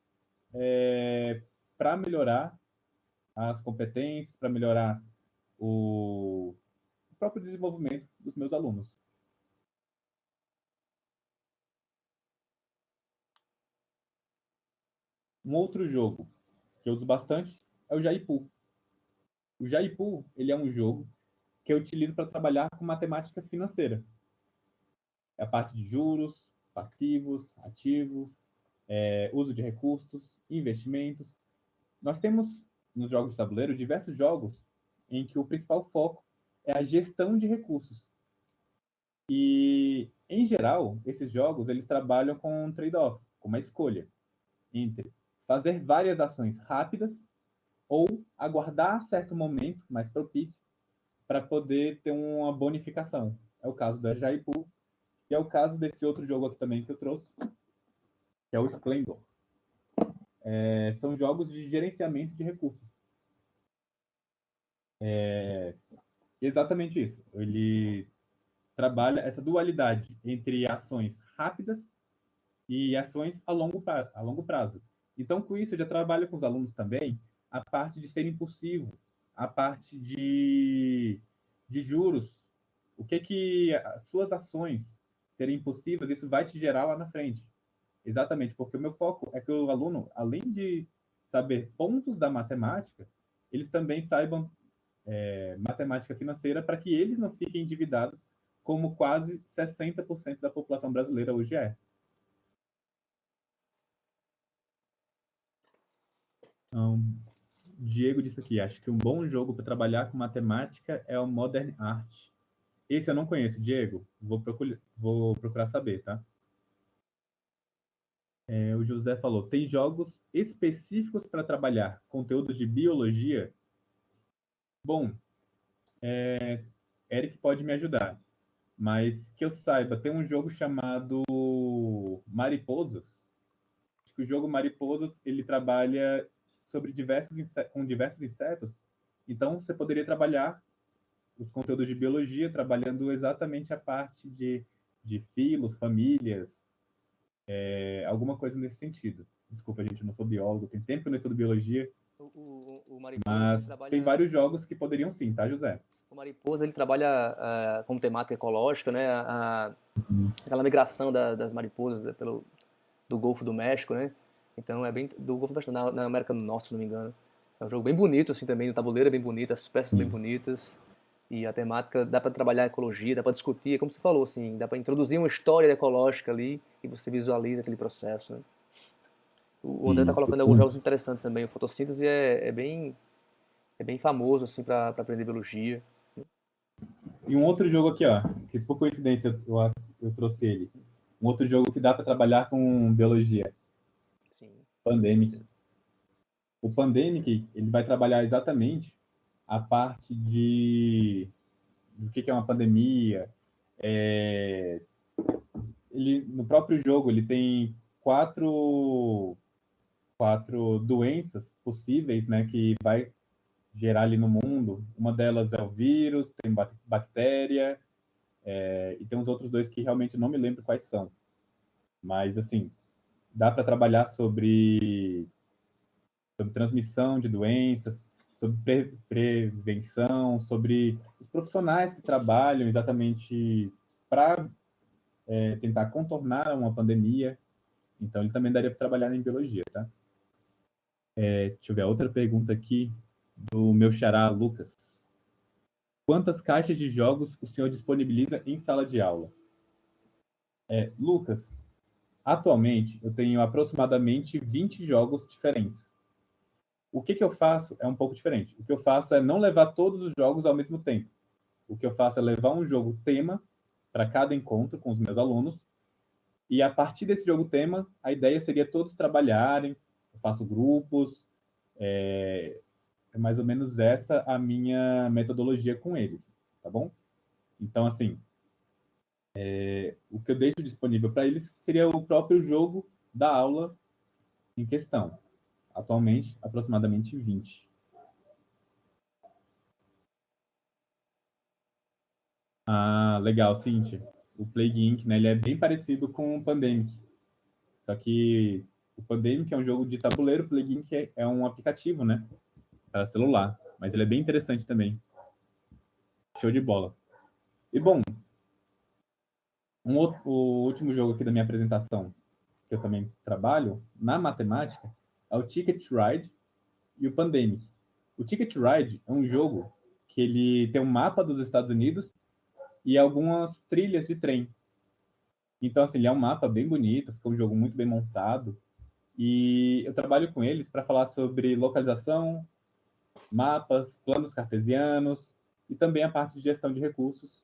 para melhorar as competências, para melhorar o próprio desenvolvimento dos meus alunos. Um outro jogo que eu uso bastante é o Jaipu. O Jaipu, ele é um jogo que eu utilizo para trabalhar com matemática financeira. É a parte de juros, passivos, ativos, uso de recursos, investimentos. Nós temos nos jogos de tabuleiro diversos jogos em que o principal foco é a gestão de recursos. E, em geral, esses jogos eles trabalham com um trade-off, com uma escolha entre fazer várias ações rápidas ou aguardar certo momento mais propício para poder ter uma bonificação. É o caso da Jaipu e é o caso desse outro jogo aqui também que eu trouxe, que é o Splendor. São jogos de gerenciamento de recursos. Exatamente isso. Ele trabalha essa dualidade entre ações rápidas e ações a longo prazo. Então, com isso, eu já trabalho com os alunos também a parte de ser impulsivo, a parte de juros. O que as suas ações serem impulsivas, isso vai te gerar lá na frente. Exatamente, porque o meu foco é que o aluno, além de saber pontos da matemática, eles também saibam matemática financeira para que eles não fiquem endividados, como quase 60% da população brasileira hoje é. Então, Diego disse aqui, acho que um bom jogo para trabalhar com matemática é o Modern Art. Esse eu não conheço, Diego. Vou procurar saber, tá? O José falou, tem jogos específicos para trabalhar conteúdos de biologia? Bom, Eric pode me ajudar, mas que eu saiba, tem um jogo chamado Mariposas. Acho que o jogo Mariposas, ele trabalha sobre com diversos insetos. Então, você poderia trabalhar os conteúdos de biologia, trabalhando exatamente a parte de filos, famílias, alguma coisa nesse sentido. Desculpa, gente, eu não sou biólogo, tem tempo que eu não estudo biologia, O Mariposa, ele mas tem trabalha... vários jogos que poderiam sim, tá, José? O Mariposa, ele trabalha como temática ecológica, né? Aquela migração das mariposas do Golfo do México, né? Então é bem do Golfo do México, na América do Norte, se não me engano. É um jogo bem bonito, assim, também. O tabuleiro é bem bonito, as peças são bem Sim. bonitas. E a temática, dá para trabalhar a ecologia, dá para discutir, é como você falou, assim, dá para introduzir uma história ecológica ali e você visualiza aquele processo, né? O André está Isso. colocando alguns jogos interessantes também. O Fotossíntese é bem famoso, assim, para aprender biologia. E um outro jogo aqui, ó, que por coincidência eu trouxe ele. Um outro jogo que dá para trabalhar com biologia, Sim, com Pandemic. certeza. O Pandemic, ele vai trabalhar exatamente a parte de do que é uma pandemia. Ele, no próprio jogo, ele tem quatro doenças possíveis, né, que vai gerar ali no mundo. Uma delas é o vírus, tem bactéria, e tem uns outros dois que realmente não me lembro quais são. Mas, assim, dá para trabalhar sobre transmissão de doenças, sobre prevenção, sobre os profissionais que trabalham exatamente para tentar contornar uma pandemia. Então, ele também daria para trabalhar em biologia, tá? Deixa eu ver, outra pergunta aqui do meu xará, Lucas. Quantas caixas de jogos o senhor disponibiliza em sala de aula? Lucas, atualmente eu tenho aproximadamente 20 jogos diferentes. O que eu faço é um pouco diferente. O que eu faço é não levar todos os jogos ao mesmo tempo. O que eu faço é levar um jogo tema para cada encontro com os meus alunos, e a partir desse jogo tema, a ideia seria todos trabalharem, eu faço grupos, é mais ou menos essa a minha metodologia com eles, tá bom? Então, assim, o que eu deixo disponível para eles seria o próprio jogo da aula em questão. Atualmente, aproximadamente 20. Ah, legal, Cíntia. O Plague Inc., né, ele é bem parecido com o Pandemic. Só que o Pandemic é um jogo de tabuleiro, o Plague Inc. é um aplicativo, né, para celular. Mas ele é bem interessante também. Show de bola. E, bom, o último jogo aqui da minha apresentação, que eu também trabalho, na matemática, é o Ticket Ride e o Pandemic. O Ticket Ride é um jogo que ele tem um mapa dos Estados Unidos e algumas trilhas de trem. Então, assim, ele é um mapa bem bonito, fica um jogo muito bem montado. E eu trabalho com eles para falar sobre localização, mapas, planos cartesianos e também a parte de gestão de recursos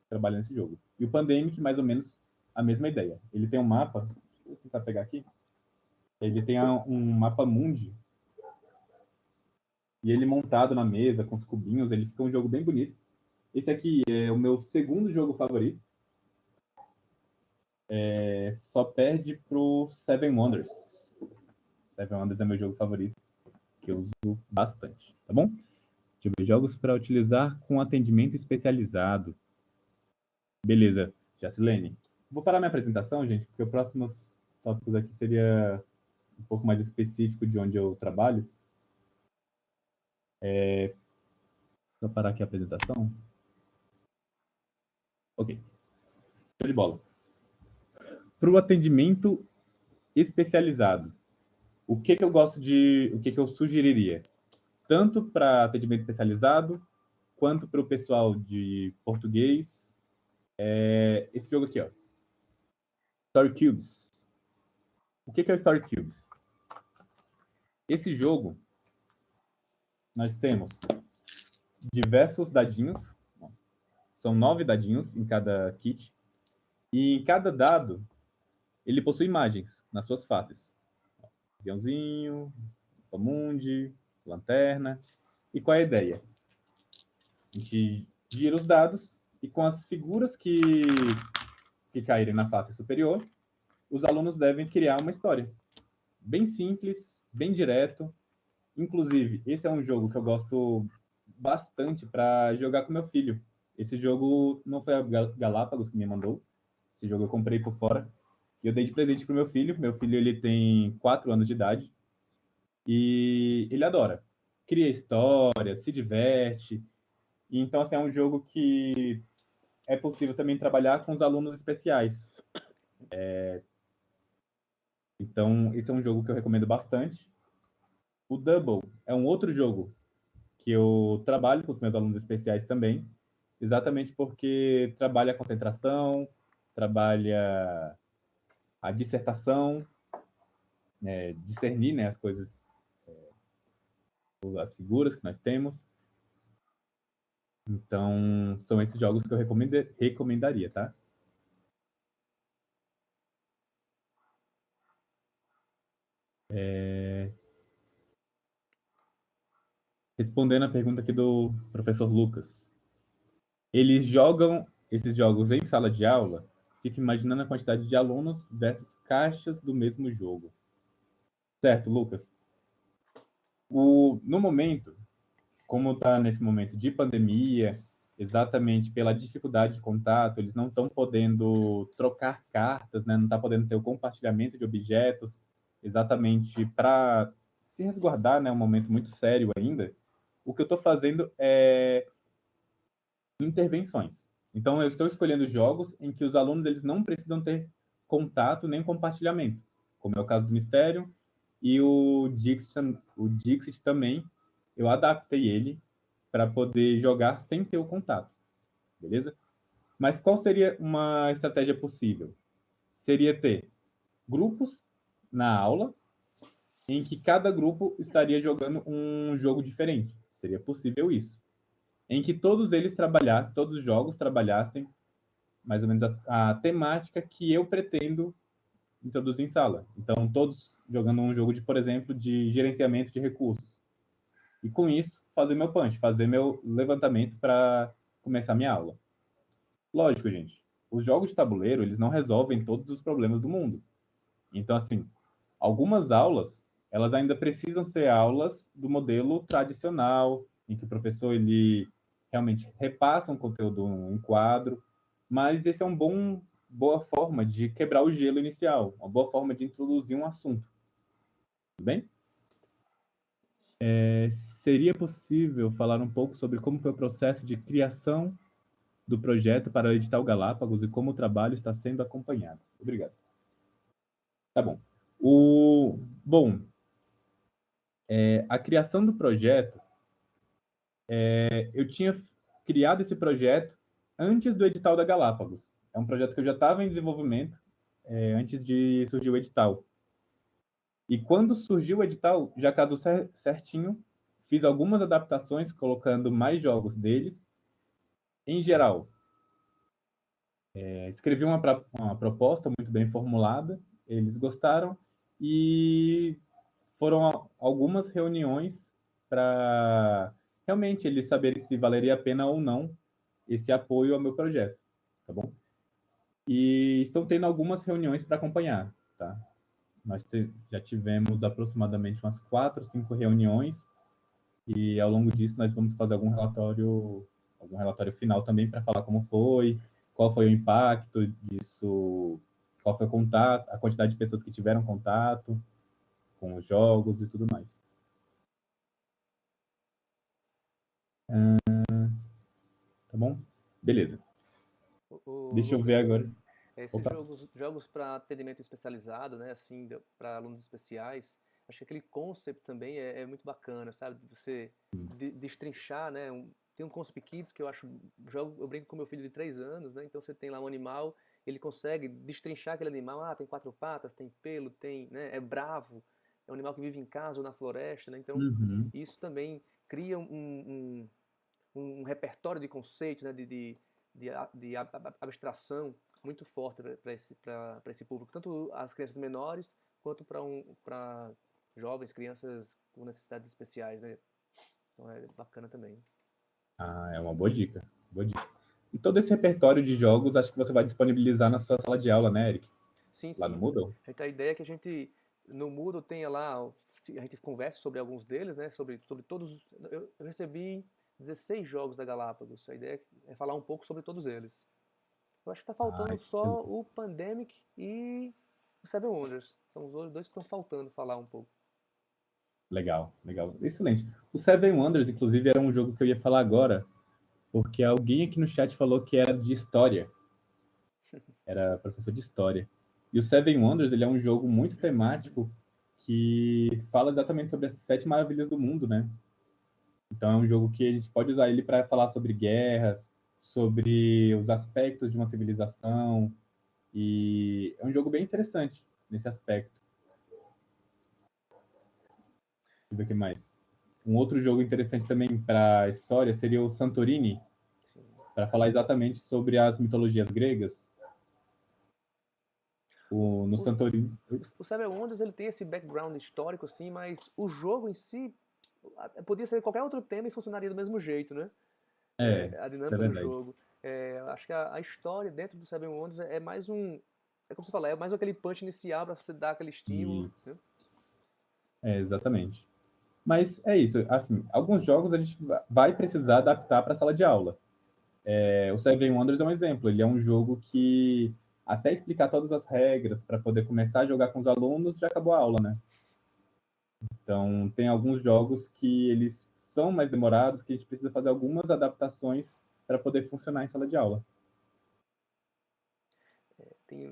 trabalhando nesse jogo. E o Pandemic, mais ou menos, a mesma ideia. Ele tem um mapa, deixa eu tentar pegar aqui, ele tem um mapa mundi, e ele montado na mesa, com os cubinhos, ele fica um jogo bem bonito. Esse aqui é o meu segundo jogo favorito, só perde pro Seven Wonders. Seven Wonders é meu jogo favorito, que eu uso bastante, tá bom? Deixa eu ver, jogos para utilizar com atendimento especializado. Beleza, Jacilene. Vou parar minha apresentação, gente, porque os próximos tópicos aqui seria um pouco mais específico de onde eu trabalho. Vou parar aqui a apresentação. Ok, show de bola. Para o atendimento especializado, o que eu sugeriria? Tanto para atendimento especializado, quanto para o pessoal de português. Esse jogo aqui, ó. Story Cubes. O que é o Story Cubes? Esse jogo, nós temos diversos dadinhos. São 9 dadinhos em cada kit. E em cada dado, ele possui imagens nas suas faces. Aviãozinho, mundi, lanterna. E qual é a ideia? A gente gira os dados e com as figuras que caírem na face superior, os alunos devem criar uma história. Bem simples, bem direto. Inclusive, esse é um jogo que eu gosto bastante para jogar com meu filho. Esse jogo não foi a Galápagos que me mandou. Esse jogo eu comprei por fora. E eu dei de presente pro meu filho. Meu filho, ele tem 4 anos de idade. E ele adora. Cria história, se diverte. E então, assim, é um jogo que é possível também trabalhar com os alunos especiais. Então, esse é um jogo que eu recomendo bastante. O Double é um outro jogo que eu trabalho com os meus alunos especiais também, exatamente porque trabalha a concentração, trabalha a dissertação, discernir, né, as coisas, as figuras que nós temos. Então, são esses jogos que eu recomendaria, tá? Respondendo a pergunta aqui do professor Lucas. Eles jogam esses jogos em sala de aula? Fica imaginando a quantidade de alunos versus caixas do mesmo jogo. Certo, Lucas? No momento, como está nesse momento de pandemia, exatamente pela dificuldade de contato, eles não estão podendo trocar cartas, né? Não está podendo ter o compartilhamento de objetos, exatamente para se resguardar, né? Um momento muito sério ainda. O que eu estou fazendo é intervenções. Então, eu estou escolhendo jogos em que os alunos eles não precisam ter contato nem compartilhamento, como é o caso do Mistério e o Dixit também. Eu adaptei ele para poder jogar sem ter o contato, beleza? Mas qual seria uma estratégia possível? Seria ter grupos na aula em que cada grupo estaria jogando um jogo diferente. Seria possível isso. Em que todos eles trabalhassem, todos os jogos trabalhassem mais ou menos a temática que eu pretendo introduzir em sala. Então, todos jogando um jogo de, por exemplo, de gerenciamento de recursos. E com isso, fazer meu punch, fazer meu levantamento para começar minha aula. Lógico, gente, os jogos de tabuleiro, eles não resolvem todos os problemas do mundo. Então, assim, algumas aulas, elas ainda precisam ser aulas do modelo tradicional, em que o professor ele realmente repassa um conteúdo em quadro, mas esse é boa forma de quebrar o gelo inicial, uma boa forma de introduzir um assunto. Tudo bem? Seria possível falar um pouco sobre como foi o processo de criação do projeto para o edital Galápagos e como o trabalho está sendo acompanhado? Obrigado. Tá bom. Bom, a criação do projeto, eu tinha criado esse projeto antes do edital da Galápagos. É um projeto que eu já estava em desenvolvimento antes de surgir o edital. E quando surgiu o edital, já casou certinho, fiz algumas adaptações, colocando mais jogos deles. Em geral, escrevi uma proposta muito bem formulada, eles gostaram, e foram algumas reuniões para realmente eles saberem se valeria a pena ou não esse apoio ao meu projeto, tá bom? E estão tendo algumas reuniões para acompanhar, tá? Nós já tivemos aproximadamente umas 4, 5 reuniões e ao longo disso nós vamos fazer algum relatório final também para falar como foi, qual foi o impacto disso, qual foi o contato, a quantidade de pessoas que tiveram contato com os jogos e tudo mais. Tá bom? Beleza. O Deixa eu ver Lucas, agora. esses Opa. jogos para atendimento especializado, né, assim, para alunos especiais, acho que aquele concept também é muito bacana, sabe? De você destrinchar, né? Tem um Concept Kids que eu acho, eu brinco com meu filho de 3 anos, né? Então você tem lá um animal, ele consegue destrinchar aquele animal, tem 4 patas, tem pelo, tem, né, é bravo, é um animal que vive em casa ou na floresta, né? Então Uhum. isso também cria um repertório de conceitos, né, de abstração muito forte para esse público, tanto as crianças menores quanto para jovens, crianças com necessidades especiais, né? Então é bacana também. Ah, é uma boa dica. Boa dica. E todo esse repertório de jogos, acho que você vai disponibilizar na sua sala de aula, né, Eric? Sim, Lá no sim. Moodle? A ideia é que a gente no Moodle tenha lá, a gente converse sobre alguns deles, né? Sobre todos. Eu recebi 16 jogos da Galápagos. A ideia é falar um pouco sobre todos eles. Eu acho que tá Ah, faltando só excelente. o Pandemic e o Seven Wonders. São os dois que estão faltando falar um pouco. Legal, legal. Excelente. O Seven Wonders, inclusive, era um jogo que eu ia falar agora, porque alguém aqui no chat falou que era de história. Era professor de história. E o Seven Wonders, ele é um jogo muito temático que fala exatamente sobre as 7 maravilhas do mundo, né? Então é um jogo que a gente pode usar ele para falar sobre guerras, sobre os aspectos de uma civilização, e é um jogo bem interessante nesse aspecto. Deixa eu ver o que mais. Um outro jogo interessante também para a história seria o Santorini. para falar exatamente sobre as mitologias gregas. No O, Santorini. o Seven Wonders ele tem esse background histórico, assim, mas o jogo em si podia ser qualquer outro tema e funcionaria do mesmo jeito, né? A É dinâmica do verdade. jogo. Acho que a história dentro do Seven Wonders é mais um. É como você fala, é mais aquele punch inicial para você dar aquele estímulo. Isso. Né? Exatamente. Mas é isso, assim, alguns jogos a gente vai precisar adaptar para a sala de aula. O Seven Wonders é um exemplo, ele é um jogo que até explicar todas as regras para poder começar a jogar com os alunos já acabou a aula, né? Então tem alguns jogos que eles são mais demorados, que a gente precisa fazer algumas adaptações para poder funcionar em sala de aula.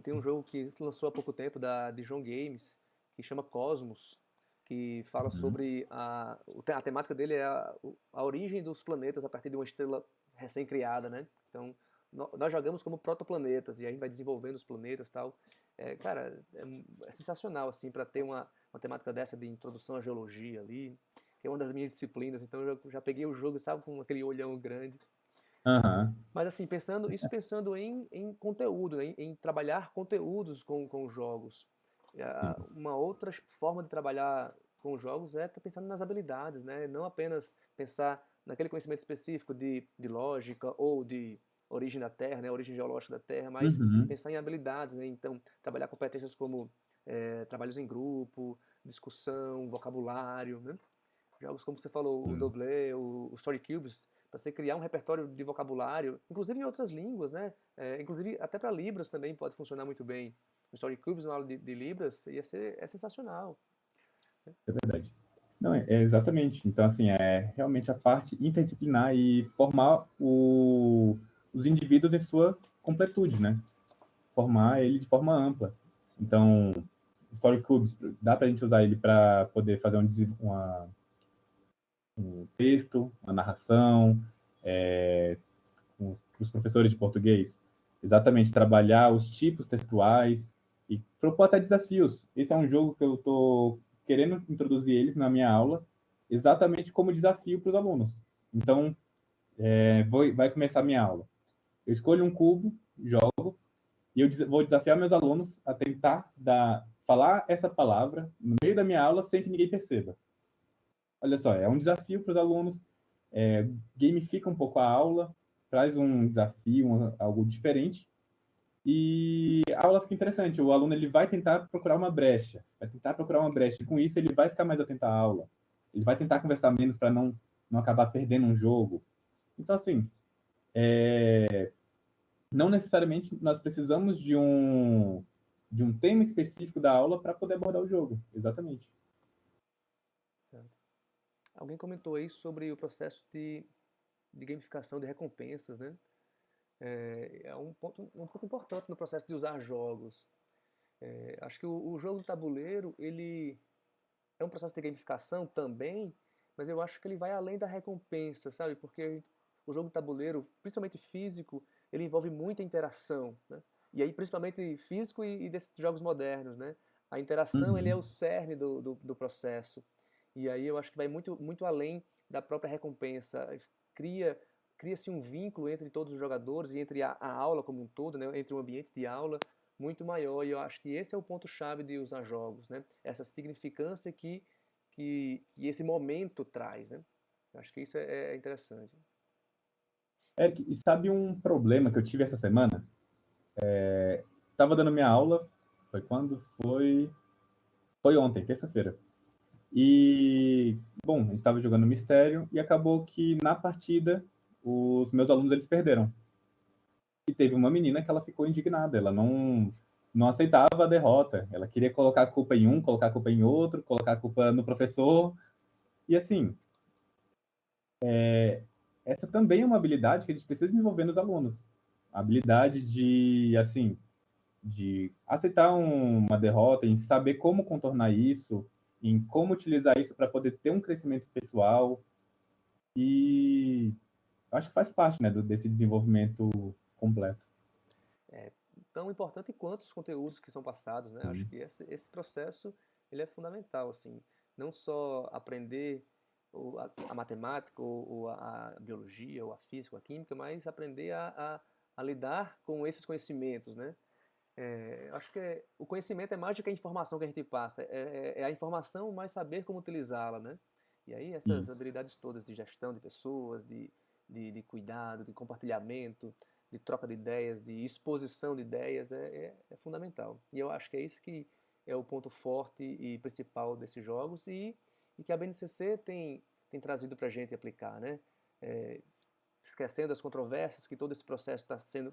Tem um jogo que se lançou há pouco tempo da Dijon Games, que chama Cosmos, que fala sobre a temática dele é a origem dos planetas a partir de uma estrela recém-criada, né? Então, nós jogamos como protoplanetas e a gente vai desenvolvendo os planetas e tal. Cara, é sensacional, assim, para ter uma temática dessa de introdução à geologia ali, que é uma das minhas disciplinas, então eu já peguei o jogo, sabe, com aquele olhão grande. Aham. Mas assim, pensando em conteúdo, né? Em trabalhar conteúdos com os jogos. Uma outra forma de trabalhar com os jogos é estar pensando nas habilidades, né? Não apenas pensar naquele conhecimento específico de lógica ou de origem da Terra, né? Origem geológica da Terra, mas Uhum. pensar em habilidades, né? Então, trabalhar competências como trabalhos em grupo, discussão, vocabulário, né? Jogos como você falou, o Sim. Doblé, o Story Cubes, para você criar um repertório de vocabulário, inclusive em outras línguas, né? Inclusive até para Libras também pode funcionar muito bem. O Story Cubes, uma aula de Libras, é sensacional. É verdade. Não, é exatamente. Então, assim, é realmente a parte interdisciplinar e formar os indivíduos em sua completude, né? Formar ele de forma ampla. Sim. Então, Story Cubes, dá para a gente usar ele para poder fazer um texto, uma narração, com os professores de português, exatamente trabalhar os tipos textuais e propor até desafios. Esse é um jogo que eu estou querendo introduzir eles na minha aula, exatamente como desafio para os alunos. Então, vai começar a minha aula. Eu escolho um cubo, jogo, e eu vou desafiar meus alunos a tentar falar essa palavra no meio da minha aula sem que ninguém perceba. Olha só, é um desafio para os alunos, gamifica um pouco a aula, traz um desafio, algo diferente, e a aula fica interessante. O aluno ele vai tentar procurar uma brecha, e com isso ele vai ficar mais atento à aula. Ele vai tentar conversar menos para não acabar perdendo um jogo. Então, assim, não necessariamente nós precisamos de um tema específico da aula para poder abordar o jogo. Exatamente. Certo. Alguém comentou aí sobre o processo de gamificação de recompensas, né? É um ponto importante no processo de usar jogos. Acho que o jogo do tabuleiro, ele é um processo de gamificação também, mas eu acho que ele vai além da recompensa, sabe? Porque o jogo de tabuleiro, principalmente físico, ele envolve muita interação, né? E aí, principalmente físico e desses jogos modernos, né? A interação, ele é o Uhum. cerne do processo. E aí eu acho que vai muito além da própria recompensa. Cria, cria-se um vínculo entre todos os jogadores e entre a aula como um todo, né? Entre o ambiente de aula muito maior. E eu acho que esse é o ponto-chave de usar jogos, né? Essa significância que esse momento traz, né? Eu acho que isso é interessante. Eric, e sabe um problema que eu tive essa semana? Estava dando minha aula, foi quando? Foi ontem, terça-feira. E, bom, a gente estava jogando Mistério e acabou que na partida os meus alunos eles perderam. E teve uma menina que ela ficou indignada, ela não aceitava a derrota, ela queria colocar a culpa em um, colocar a culpa em outro, colocar a culpa no professor. E assim, essa também é uma habilidade que a gente precisa desenvolver nos alunos. A habilidade de aceitar uma derrota, em saber como contornar isso, em como utilizar isso para poder ter um crescimento pessoal. E acho que faz parte, né, desse desenvolvimento completo. Tão importante quanto os conteúdos que são passados, né? Acho Sim. que esse processo ele é fundamental, assim, não só aprender ou a matemática, ou a biologia, ou a física, ou a química, mas aprender a lidar com esses conhecimentos, né? Acho que o conhecimento é mais do que a informação que a gente passa, é a informação, mas saber como utilizá-la, né? E aí essas Isso. habilidades todas de gestão de pessoas, de cuidado, de compartilhamento, de troca de ideias, de exposição de ideias, é fundamental. E eu acho que é isso que é o ponto forte e principal desses jogos e que a BNCC tem trazido para a gente aplicar, né? É, esquecendo as controvérsias que todo esse processo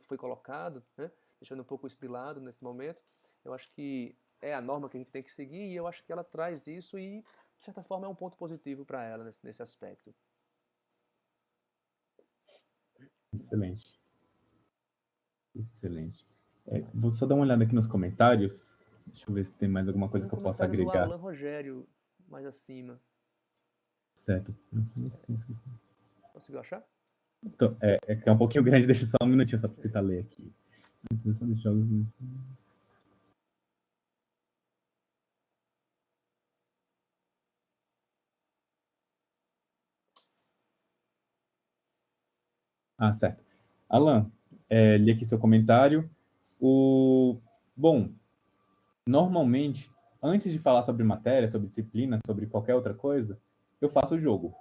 foi colocado, né? Deixando um pouco isso de lado nesse momento, eu acho que é a norma que a gente tem que seguir e eu acho que ela traz isso e, de certa forma, é um ponto positivo para ela nesse aspecto. Excelente. Excelente. Vou só dar uma olhada aqui nos comentários. Deixa eu ver se tem mais alguma Tem coisa um que eu possa comentário do agregar. Alan Rogério mais acima. Certo. Conseguiu achar? Então, que é um pouquinho grande, deixa só um minutinho só para tentar ler aqui. Utilização dos jogos. Ah, certo. Alan, li aqui seu comentário. Bom, normalmente, antes de falar sobre matéria, sobre disciplina, sobre qualquer outra coisa, eu faço o jogo.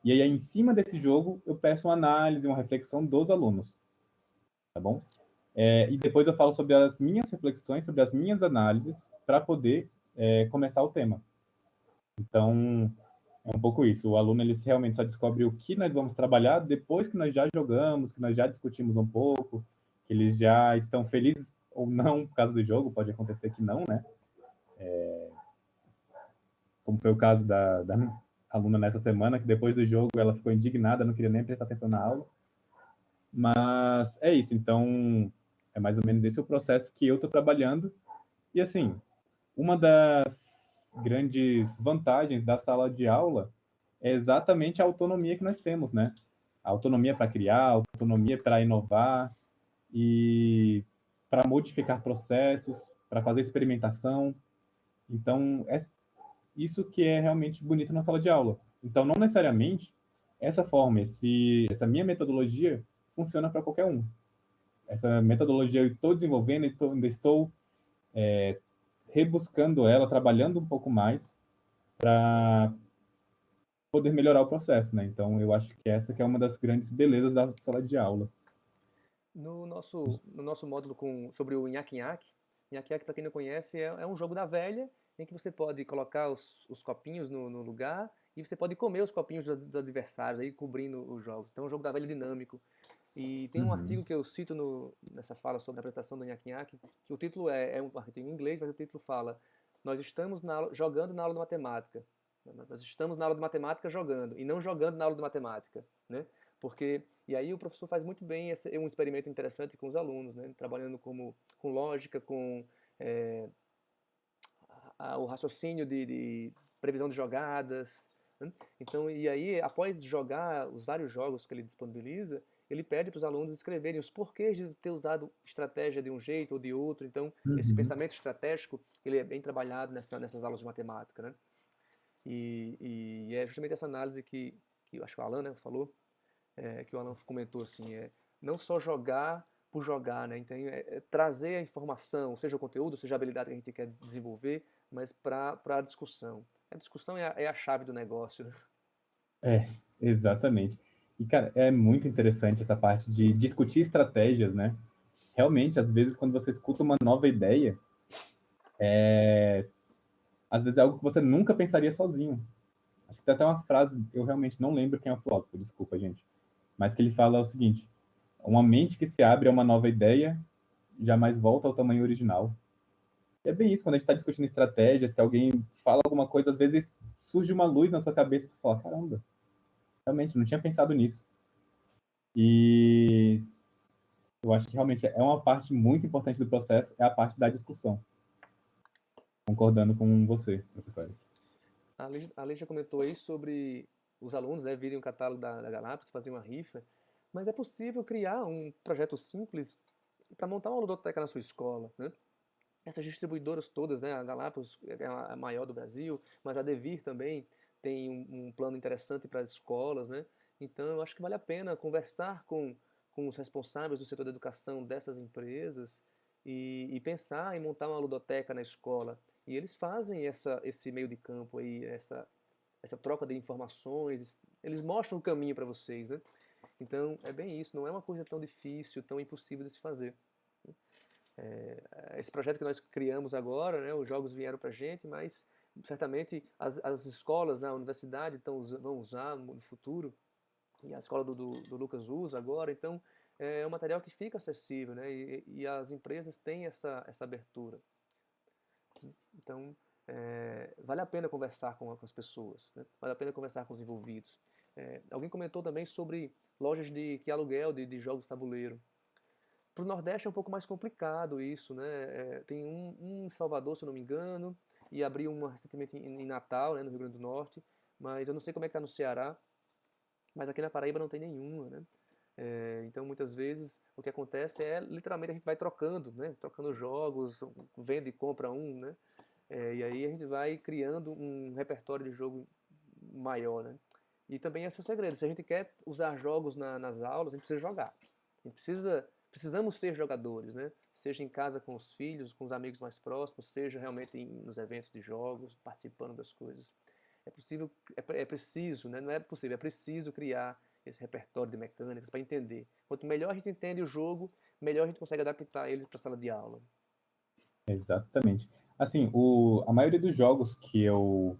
E aí, em cima desse jogo, eu peço uma análise, uma reflexão dos alunos, tá bom? E depois eu falo sobre as minhas reflexões, sobre as minhas análises, para poder começar o tema. Então, é um pouco isso. O aluno ele realmente só descobre o que nós vamos trabalhar depois que nós já jogamos, que nós já discutimos um pouco, que eles já estão felizes ou não por causa do jogo, pode acontecer que não, né? Como foi o caso da aluna nessa semana, que depois do jogo ela ficou indignada, não queria nem prestar atenção na aula. Mas é isso, então é mais ou menos esse o processo que eu estou trabalhando. E assim, uma das grandes vantagens da sala de aula é exatamente a autonomia que nós temos, né? A autonomia para criar, a autonomia para inovar e para modificar processos, para fazer experimentação. Então, é isso que é realmente bonito na sala de aula. Então, não necessariamente essa forma, essa minha metodologia funciona para qualquer um. Essa metodologia eu estou desenvolvendo, ainda estou rebuscando ela, trabalhando um pouco mais para poder melhorar o processo, né? Então, eu acho que essa que é uma das grandes belezas da sala de aula. No nosso módulo sobre o Nhaque-Nhaque, Nhaque-Nhaque, para quem não conhece, é um jogo da velha, em que você pode colocar os copinhos no lugar e você pode comer os copinhos dos adversários, aí cobrindo os jogos. Então é um jogo da velha dinâmico. E tem um Uhum. artigo que eu cito nessa fala sobre a apresentação do Nhaque-Nhaque, que o título é um artigo em inglês, mas o título fala: Nós estamos jogando na aula de matemática. Nós estamos na aula de matemática jogando, e não jogando na aula de matemática, né? Porque, e aí o professor faz muito bem um experimento interessante com os alunos, né? Trabalhando com lógica, com é, o raciocínio de previsão de jogadas, né? Então, e aí, após jogar os vários jogos que ele disponibiliza, ele pede para os alunos escreverem os porquês de ter usado estratégia de um jeito ou de outro. Então, esse Uhum. pensamento estratégico, ele é bem trabalhado nessas aulas de matemática, né? E é justamente essa análise que eu acho que o Alan, né, falou, que o Alan comentou assim, não só jogar por jogar, né? Então, trazer a informação, seja o conteúdo, seja a habilidade que a gente quer desenvolver, mas para a discussão. A discussão é a chave do negócio, né? É, exatamente. E, cara, é muito interessante essa parte de discutir estratégias, né? Realmente, às vezes, quando você escuta uma nova ideia, às vezes é algo que você nunca pensaria sozinho. Acho que tem até uma frase, eu realmente não lembro quem é o filósofo, desculpa, gente, mas que ele fala o seguinte: uma mente que se abre a uma nova ideia jamais volta ao tamanho original. E é bem isso, quando a gente está discutindo estratégias, que alguém fala alguma coisa, às vezes surge uma luz na sua cabeça e você fala: caramba, realmente não tinha pensado nisso. E eu acho que realmente é uma parte muito importante do processo, é a parte da discussão. Concordando com você, professor. A Lei já comentou aí sobre os alunos, né, virem um catálogo da Galápagos, fazer uma rifa, mas é possível criar um projeto simples para montar uma ludoteca na sua escola, né? Essas distribuidoras todas, né, a Galápagos é a maior do Brasil, mas a Devir também tem um plano interessante para as escolas, né? Então, eu acho que vale a pena conversar com os responsáveis do setor da educação dessas empresas e pensar em montar uma ludoteca na escola. E eles fazem esse meio de campo aí, essa troca de informações, eles mostram o caminho para vocês, né? Então, é bem isso, não é uma coisa tão difícil, tão impossível de se fazer. Esse projeto que nós criamos agora, né, os jogos vieram para a gente, mas certamente as escolas na universidade vão usar no futuro, e a escola do Lucas usa agora, então é um material que fica acessível, né, e as empresas têm essa abertura. Então, vale a pena conversar com as pessoas, né? Vale a pena conversar com os envolvidos. Alguém comentou também sobre lojas de aluguel de jogos de tabuleiro. Para o Nordeste é um pouco mais complicado isso, né? Tem um em Salvador, se eu não me engano, e abriu uma recentemente em Natal, né, no Rio Grande do Norte, mas eu não sei como é que está no Ceará, mas aqui na Paraíba não tem nenhuma, né? Então muitas vezes o que acontece é literalmente a gente vai trocando, né? Trocando jogos, vende e compra um, né? E aí a gente vai criando um repertório de jogo maior, né? E também esse é o segredo. Se a gente quer usar jogos nas aulas, a gente precisa jogar. A gente precisamos ser jogadores, né? Seja em casa com os filhos, com os amigos mais próximos, seja realmente nos eventos de jogos, participando das coisas. É possível, é preciso, né? Não é possível, é preciso criar esse repertório de mecânicas para entender. Quanto melhor a gente entende o jogo, melhor a gente consegue adaptar eles para a sala de aula. Exatamente. Assim, a maioria dos jogos que eu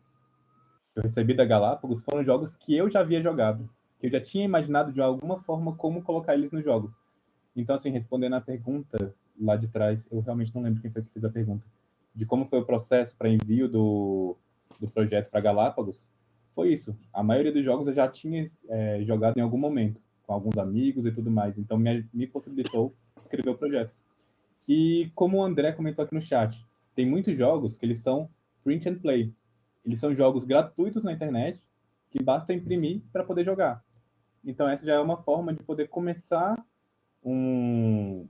recebi da Galápagos foram jogos que eu já havia jogado, que eu já tinha imaginado de alguma forma como colocar eles nos jogos. Então, assim, respondendo a pergunta lá de trás, eu realmente não lembro quem foi que fez a pergunta, de como foi o processo para envio do projeto para Galápagos, foi isso. A maioria dos jogos eu já tinha jogado em algum momento, com alguns amigos e tudo mais, então me possibilitou escrever o projeto. E como o André comentou aqui no chat, tem muitos jogos que eles são print and play. Eles são jogos gratuitos na internet que basta imprimir para poder jogar. Então essa já é uma forma de poder começar com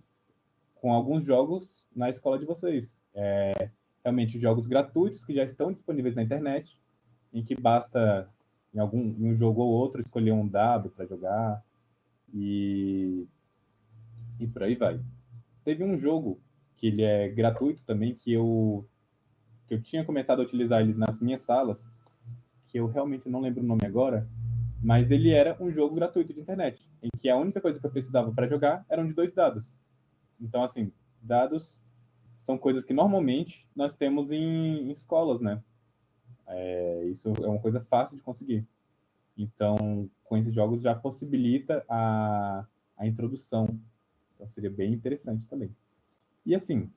alguns jogos na escola de vocês. Realmente jogos gratuitos que já estão disponíveis na internet, em que basta em um jogo ou outro escolher um dado para jogar e por aí vai. Teve um jogo que ele é gratuito também, que eu tinha começado a utilizar ele nas minhas salas, que eu realmente não lembro o nome agora, mas ele era um jogo gratuito de internet, em que a única coisa que eu precisava para jogar eram de 2 dados. Então, assim, dados são coisas que normalmente nós temos em escolas, né? Isso é uma coisa fácil de conseguir. Então, com esses jogos já possibilita a introdução. Então, seria bem interessante também. E assim,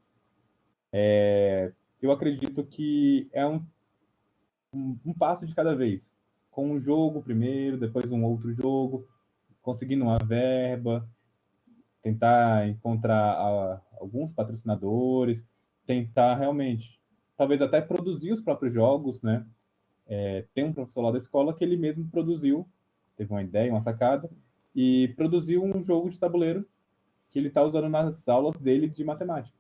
eu acredito que é um passo de cada vez. Com um jogo primeiro, depois um outro jogo, conseguindo uma verba, tentar encontrar alguns patrocinadores, tentar realmente, talvez até produzir os próprios jogos, né? Tem um professor lá da escola que ele mesmo produziu, teve uma ideia, uma sacada, e produziu um jogo de tabuleiro que ele está usando nas aulas dele de matemática.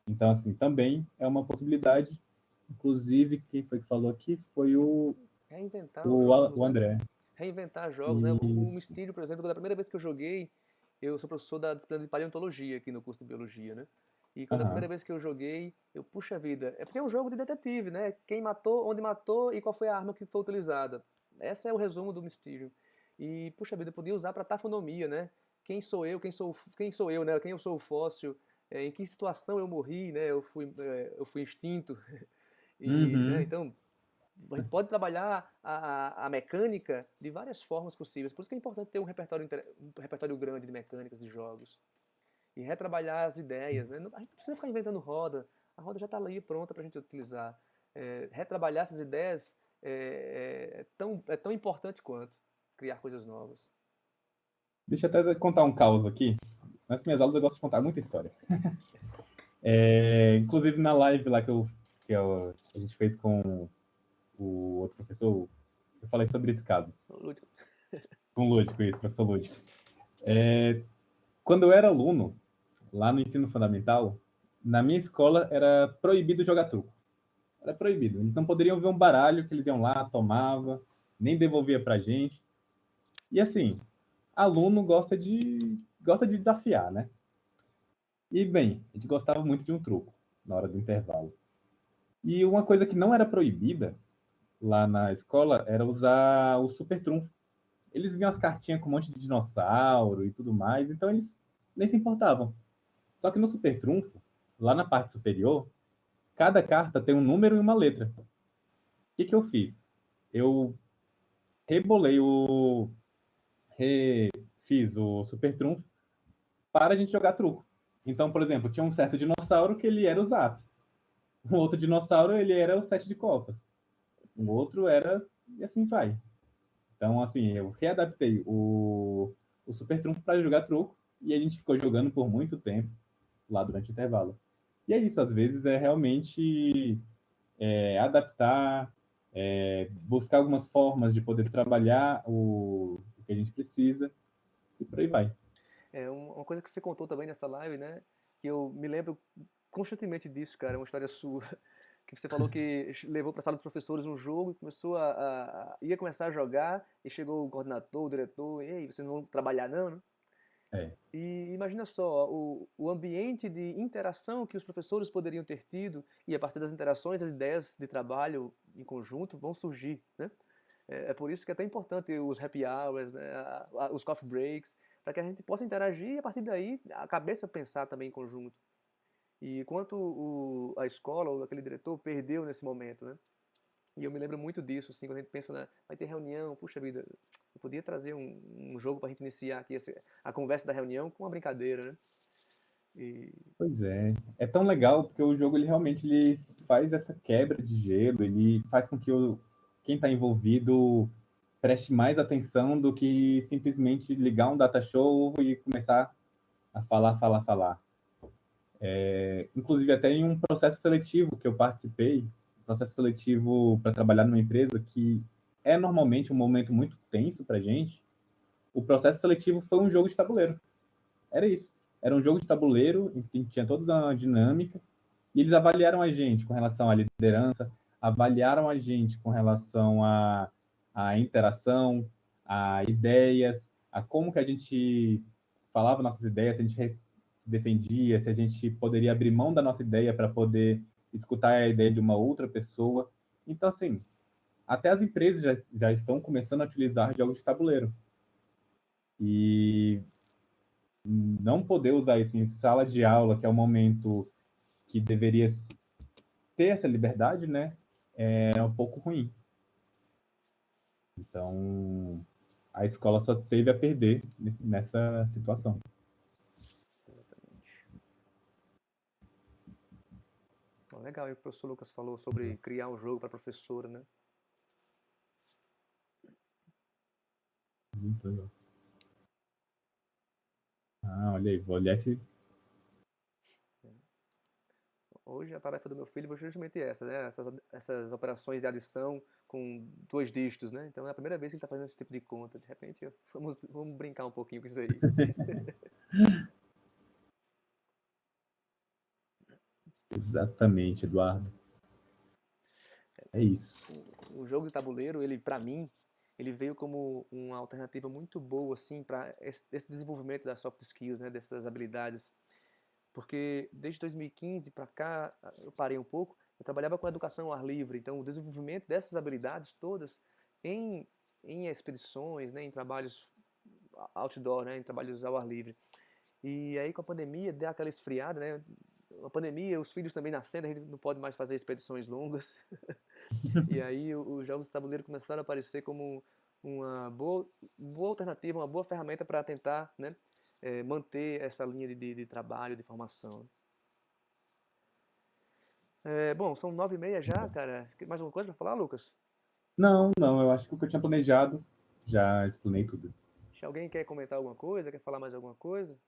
Então, assim, também é uma possibilidade. Inclusive, quem foi que falou aqui foi Reinventar os jogos, o né? André. Reinventar jogos, né? O Isso. Mysterium, por exemplo, da primeira vez que eu joguei, eu sou professor da disciplina de paleontologia aqui no curso de biologia, né? E quando a primeira Aham. vez que eu joguei, puxa vida, é porque é um jogo de detetive, né? Quem matou, onde matou e qual foi a arma que foi utilizada. Esse é o resumo do Mysterium. E, puxa vida, eu podia usar para tafonomia, né? Quem sou eu, quem sou eu, né? Quem eu sou o fóssil, em que situação eu morri, né? Eu fui extinto. E, né, Uhum. então, a gente pode trabalhar a mecânica de várias formas possíveis. Por isso que é importante ter um repertório grande de mecânicas de jogos. E retrabalhar as ideias. Né? A gente não precisa ficar inventando roda. A roda já está ali pronta para a gente utilizar. Retrabalhar essas ideias é tão importante quanto criar coisas novas. Deixa eu até contar um caos aqui. Nas minhas aulas eu gosto de contar muita história. Inclusive na live lá a gente fez com o outro professor, eu falei sobre esse caso. Lúdico. Com o Lúdico, isso, professor Lúdico. Quando eu era aluno, lá no ensino fundamental, na minha escola era proibido jogar truco. Era proibido. Eles não poderiam ver um baralho que eles iam lá, tomava, nem devolvia pra gente. E assim, aluno gosta de desafiar, né? E bem, a gente gostava muito de um truco na hora do intervalo. E uma coisa que não era proibida lá na escola era usar o super trunfo. Eles viam as cartinhas com um monte de dinossauro e tudo mais, então eles nem se importavam. Só que no super trunfo, lá na parte superior, cada carta tem um número e uma letra. O que eu fiz? Eu rebolei o. Fiz o super trunfo para a gente jogar truco. Então, por exemplo, tinha um certo dinossauro que ele era o Zap. Um outro dinossauro, ele era o Sete de Copas. Um outro era. E assim vai. Então, assim, eu readaptei o Super Trunfo para jogar truco e a gente ficou jogando por muito tempo lá durante o intervalo. E é isso, às vezes é realmente adaptar, buscar algumas formas de poder trabalhar o que a gente precisa e por aí vai. Uma coisa que você contou também nessa live, né? Que eu me lembro constantemente disso, cara, é uma história sua. Que você falou que levou para a sala dos professores um jogo e começou ia começar a jogar e chegou o coordenador, o diretor, e aí, vocês não vão trabalhar não, né? É, E imagina só, o ambiente de interação que os professores poderiam ter tido, e a partir das interações, as ideias de trabalho em conjunto vão surgir, né? É por isso que é tão importante os happy hours, né, os coffee breaks, para que a gente possa interagir e a partir daí a cabeça pensar também em conjunto. E quanto a escola ou aquele diretor perdeu nesse momento, né? E eu me lembro muito disso, assim, quando a gente pensa vai ter reunião, puxa vida, eu podia trazer um jogo para a gente iniciar aqui a conversa da reunião com uma brincadeira, né? E, pois é. É tão legal porque o jogo ele realmente ele faz essa quebra de gelo, ele faz com que quem está envolvido preste mais atenção do que simplesmente ligar um data show e começar a falar, falar, falar. Inclusive, até em um processo seletivo que eu participei, processo seletivo para trabalhar numa empresa que é normalmente um momento muito tenso para a gente, o processo seletivo foi um jogo de tabuleiro. Era isso. Era um jogo de tabuleiro, em que tinha toda uma dinâmica, e eles avaliaram a gente com relação à liderança, avaliaram a gente com relação à interação, a ideias, a como que a gente falava nossas ideias, se a gente se defendia, se a gente poderia abrir mão da nossa ideia para poder escutar a ideia de uma outra pessoa. Então, assim, até as empresas já estão começando a utilizar jogos de tabuleiro. E não poder usar isso em sala de aula, que é o momento que deveria ter essa liberdade, né? É um pouco ruim. Então, a escola só teve a perder nessa situação. exatamente. Legal, e o professor Lucas falou sobre criar um jogo para a professora, né? Muito legal. Ah, olha aí, vou olhar esse. Hoje a tarefa do meu filho foi justamente essa, né? Essas operações de adição com 2 dígitos, né? Então é a primeira vez que ele está fazendo esse tipo de conta. De repente, vamos brincar um pouquinho com isso aí. Exatamente, Eduardo. É isso. O jogo de tabuleiro, ele para mim, ele veio como uma alternativa muito boa assim para esse desenvolvimento das soft skills, né? Dessas habilidades. Porque desde 2015 para cá, eu parei um pouco, eu trabalhava com educação ao ar livre, então o desenvolvimento dessas habilidades todas em, em expedições, né, em trabalhos outdoor, né, em trabalhos ao ar livre. E aí com a pandemia deu aquela esfriada, né? A pandemia, os filhos também nascendo, a gente não pode mais fazer expedições longas. E aí os jogos de tabuleiro começaram a aparecer como uma boa alternativa, uma boa ferramenta para tentar, né, manter essa linha de trabalho, de formação. Bom, são 9h30 já, cara. Mais alguma coisa para falar, Lucas? Não, não, eu acho que o que eu tinha planejado já explanei tudo. Se alguém quer comentar alguma coisa, quer falar mais alguma coisa,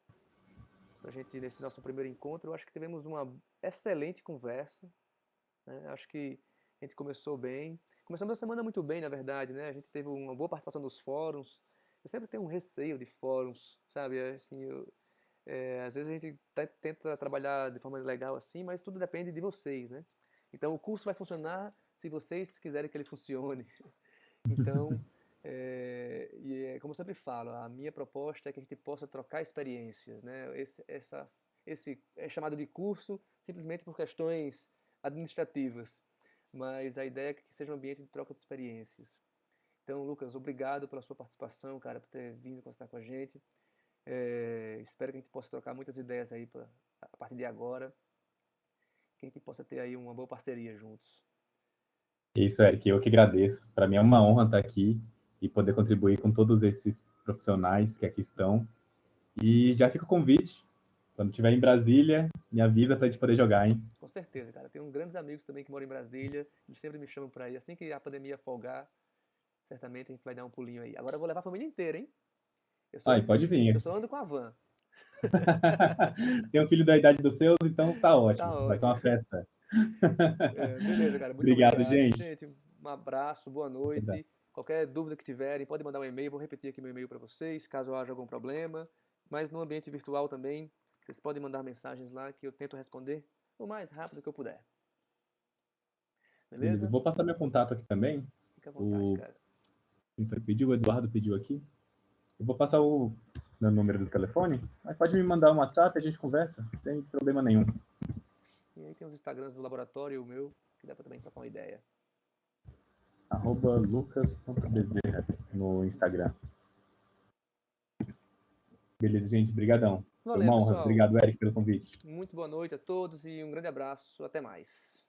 pra gente, nesse nosso primeiro encontro, eu acho que tivemos uma excelente conversa, né? Acho que a gente começou bem. Começamos a semana muito bem, na verdade, né? A gente teve uma boa participação nos fóruns. Eu sempre tenho um receio de fóruns, sabe? Assim, às vezes a gente tenta trabalhar de forma legal assim, mas tudo depende de vocês, né? Então, o curso vai funcionar se vocês quiserem que ele funcione. Então, como eu sempre falo, a minha proposta é que a gente possa trocar experiências, né? Esse é chamado de curso simplesmente por questões administrativas, mas a ideia é que seja um ambiente de troca de experiências. Então, Lucas, obrigado pela sua participação, cara, por ter vindo conversar com a gente. Espero que a gente possa trocar muitas ideias aí a partir de agora, que a gente possa ter aí uma boa parceria juntos. É isso, Eric, eu que agradeço. Para mim é uma honra estar aqui e poder contribuir com todos esses profissionais que aqui estão. E já fica o convite. Quando estiver em Brasília, me avisa para a gente poder jogar, hein? Com certeza, cara. Tenho grandes amigos também que moram em Brasília. Eles sempre me chamam para ir. Assim que a pandemia folgar, certamente a gente vai dar um pulinho aí. Agora eu vou levar a família inteira, hein? Eu só, Aí, ando- eu, pode vir. eu só ando com a van. Tem um filho da idade dos seus, então tá Tá ótimo. Vai ser ótimo. uma festa. Beleza, cara. Muito Obrigado, obrigado. gente. Gente, um abraço, boa noite. Qualquer dúvida que tiverem, pode mandar um e-mail. Vou repetir aqui meu e-mail para vocês, caso haja algum problema. Mas no ambiente virtual também, vocês podem mandar mensagens lá que eu tento responder o mais rápido que eu puder. Beleza. Beleza? Vou passar meu contato aqui também. Fica à vontade, O cara. quem foi que pediu? O Eduardo pediu aqui. Eu vou passar o meu número do telefone, mas pode me mandar um WhatsApp e a gente conversa, sem problema nenhum. E aí tem os Instagrams do laboratório e o meu, que dá pra também trocar uma ideia. @lucas.bezerra no Instagram. Beleza, gente. Obrigadão. Foi Valeu, uma honra. pessoal. Obrigado, Eric, pelo convite. Muito boa noite a todos e um grande abraço. Até mais.